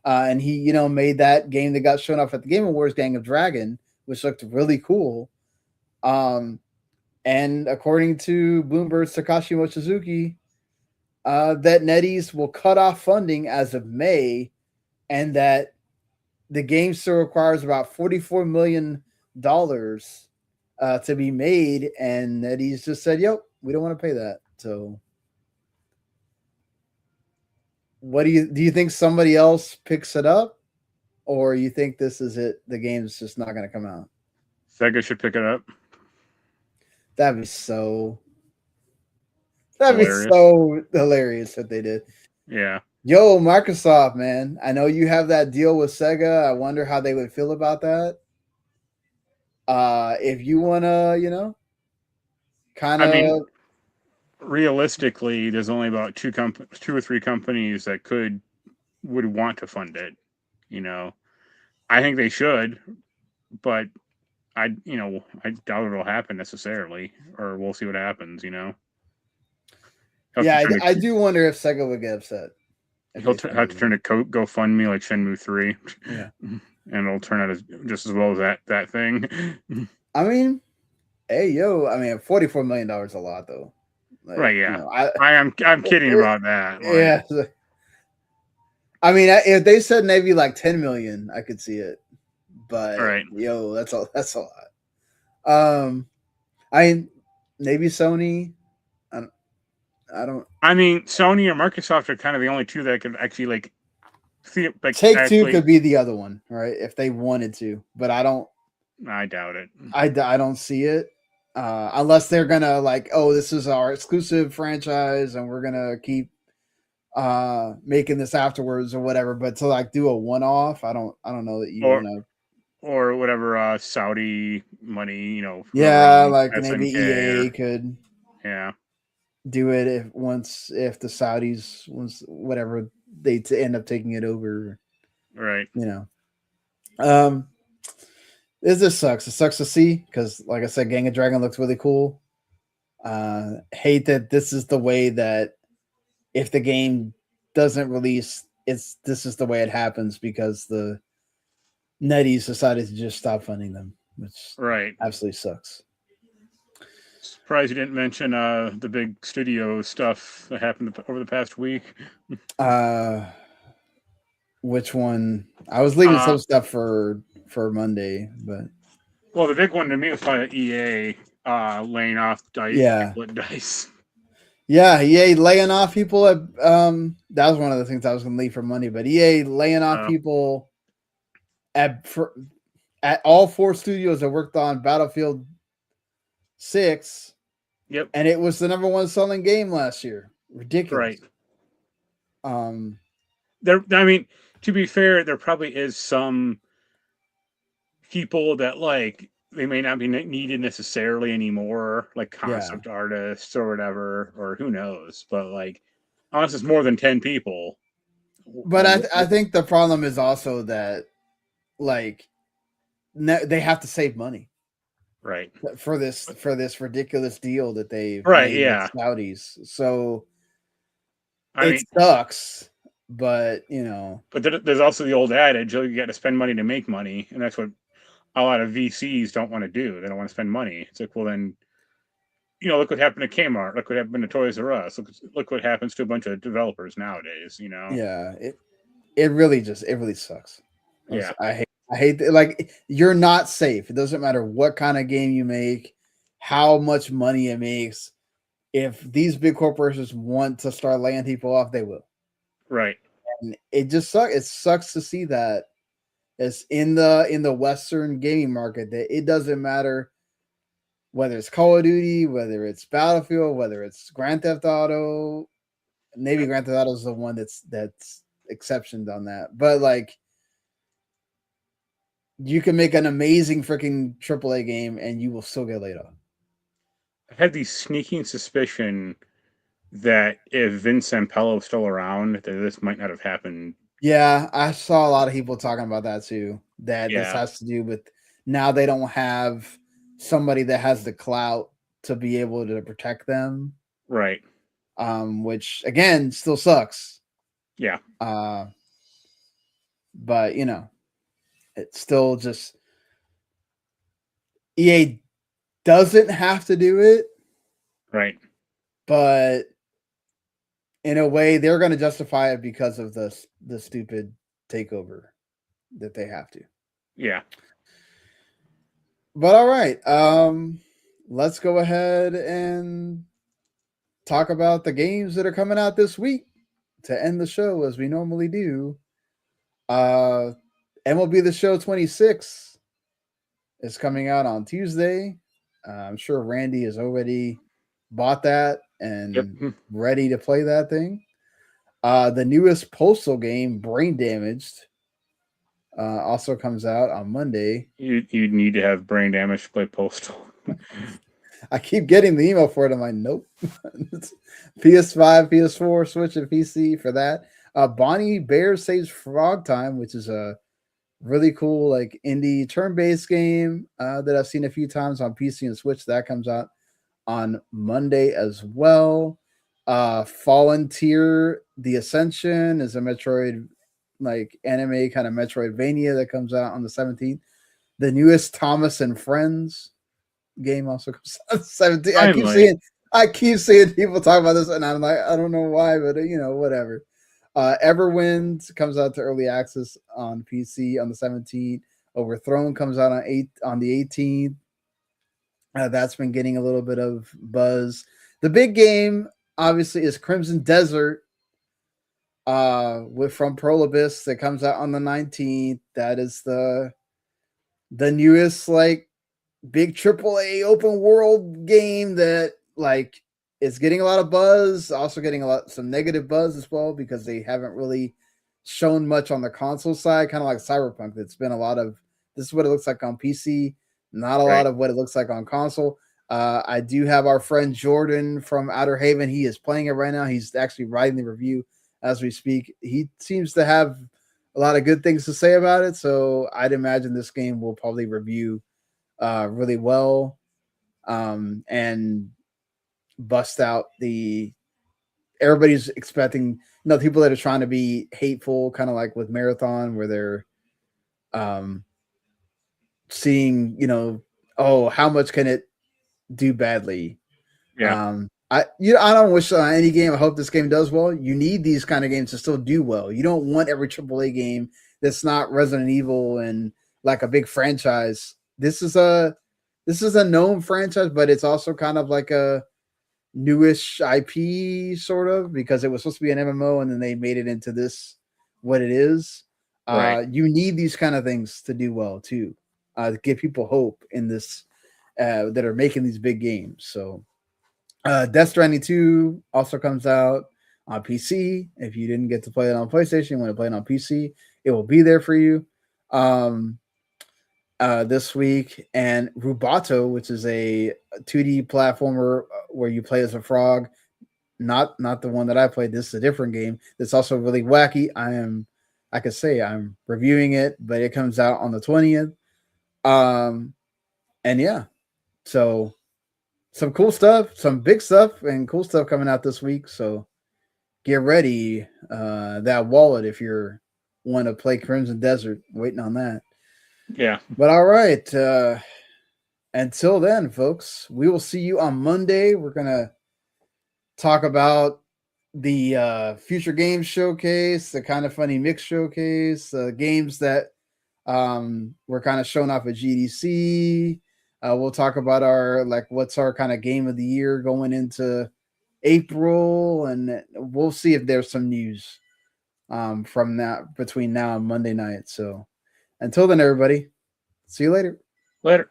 And he, made that game that got shown off at the Game Awards, Gang of Dragon, which looked really cool. And according to Bloomberg's Takashi Mochizuki, that NetEase will cut off funding as of May, and that the game still requires about $44 million to be made, and NetEase just said, "Yep, we don't want to pay that." So, what do you think somebody else picks it up, or you think this is it? The game's just not going to come out. Sega should pick it up. That'd be so hilarious if they did. Yeah. Yo, Microsoft, man. I know you have that deal with Sega. I wonder how they would feel about that. If you wanna, kind of. I mean, realistically, there's only about two or three companies that would want to fund it. I think they should, but I doubt it'll happen necessarily, or we'll see what happens. Yeah, I do wonder if Sega would get upset. He'll have to turn to GoFundMe like Shenmue 3. Yeah. And it'll turn out just as well as that thing. I mean, $44 million a lot though. Like, right? Yeah, I'm kidding about that. Like, yeah. I mean, if they said maybe like 10 million, I could see it. But right. That's a lot. Maybe Sony. I mean, Sony or Microsoft are kind of the only two that can actually see it. Take-Two could be the other one, right? If they wanted to, but I don't. I doubt it. I don't see it unless they're gonna this is our exclusive franchise and we're gonna keep making this afterwards or whatever. But to do a one-off, I don't know that you want to. Or whatever Saudi money, Yeah, maybe EA could. Yeah. Do it if the Saudis whatever they end up taking it over, right? This just sucks. It sucks to see because, like I said, Gang of Dragon looks really cool. Hate that this is the way that if the game doesn't release, this is the way it happens because the NetEase decided to just stop funding them, which absolutely sucks. Surprised you didn't mention the big studio stuff that happened over the past week. Which one? I was leaving some stuff for Monday, but the big one to me was probably EA laying off DICE. Yeah, DICE. Yeah, EA laying off people. That was one of the things I was going to leave for Monday, but EA laying off people at all 4 studios that worked on Battlefield 6. Yep. And it was the number 1 selling game last year. Ridiculous. Right. To be fair, there probably is some people that they may not be needed necessarily anymore, like concept artists or whatever, or who knows. But unless it's more than 10 people. But I think the problem is also that they have to save money. Right. For this ridiculous deal that they've made with Saudis. So it sucks, but But there's also the old adage, you got to spend money to make money, and that's what a lot of VCs don't want to do. They don't want to spend money. It's well then, look what happened to Kmart. Look what happened to Toys R Us. Look what happens to a bunch of developers nowadays. Yeah, it really sucks. Yeah, I hate you're not safe. It doesn't matter what kind of game you make, how much money it makes. If these big corporations want to start laying people off, they will. Right. And it just sucks. It sucks to see that it's in the Western gaming market that it doesn't matter whether it's Call of Duty, whether it's Battlefield, whether it's Grand Theft Auto. Maybe Grand Theft Auto is the one that's exceptioned on that. But you can make an amazing freaking AAA game and you will still get laid off. I had the sneaking suspicion that if Vince Zampella was still around, that this might not have happened. Yeah, I saw a lot of people talking about that too. That this has to do with now they don't have somebody that has the clout to be able to protect them. Right. Which again still sucks. Yeah. But it's still just EA doesn't have to do it. Right. But in a way, they're going to justify it because of the stupid takeover that they have to. Yeah. But all right, let's go ahead and talk about the games that are coming out this week to end the show as we normally do. MLB The Show 26 is coming out on Tuesday. I'm sure Randy has already bought that and ready to play that thing. The newest Postal game, Brain Damaged, also comes out on Monday. You need to have brain damage to play Postal. I keep getting the email for it. I'm like, nope. PS5, PS4, Switch, and PC for that. Bonnie Bear Saves Frog Time, which is a really cool like indie turn-based game that I've seen a few times on PC and Switch. That comes out on Monday as well. Fallen Tier, The Ascension is a Metroid like anime kind of Metroidvania that comes out on the 17th. The newest Thomas and Friends game also comes out on the 17th. I keep seeing people talk about this, and I'm like, I don't know why, but whatever. Everwind comes out to early access on PC on the 17th. Overthrown comes out on the 18th. That's been getting a little bit of buzz. The big game, obviously, is Crimson Desert from Prolobis that comes out on the 19th. That is the newest like big AAA open world game that like is getting a lot of buzz, also getting some negative buzz as well because they haven't really shown much on the console side, kind of like Cyberpunk. It's been a lot of this is what it looks like on PC, not a lot of what it looks like on console. I do have our friend Jordan from Outer Haven. He is playing it right now. He's actually writing the review as we speak. He seems to have a lot of good things to say about it, so I'd imagine this game will probably review really well and bust out everybody's expecting people that are trying to be hateful, kind of like with Marathon, where they're seeing oh, how much can it do badly. I don't wish any game. I hope this game does well. You need these kind of games to still do well. You don't want every AAA game that's not Resident Evil and like a big franchise. This is a known franchise, but it's also kind of like a newish IP sort of because it was supposed to be an MMO and then they made it into this what it is. You need these kind of things to do well too, to give people hope in this that are making these big games. So Death Stranding 2 also comes out on PC. If you didn't get to play it on PlayStation, you want to play it on PC, it will be there for you this week. And Rubato, which is a 2D platformer where you play as a frog, not the one that I played. This is a different game that's also really wacky. I'm reviewing it, but it comes out on the 20th. And yeah, so some cool stuff, some big stuff and cool stuff coming out this week. So get ready that wallet if you're want to play Crimson Desert, waiting on that. Yeah. But all right. Until then, folks, we will see you on Monday. We're going to talk about the Future Games Showcase, the Kind of Funny Mix Showcase, games that were kind of shown off at GDC. We'll talk about what's our kind of game of the year going into April, and we'll see if there's some news from that between now and Monday night. So until then, everybody, see you later. Later.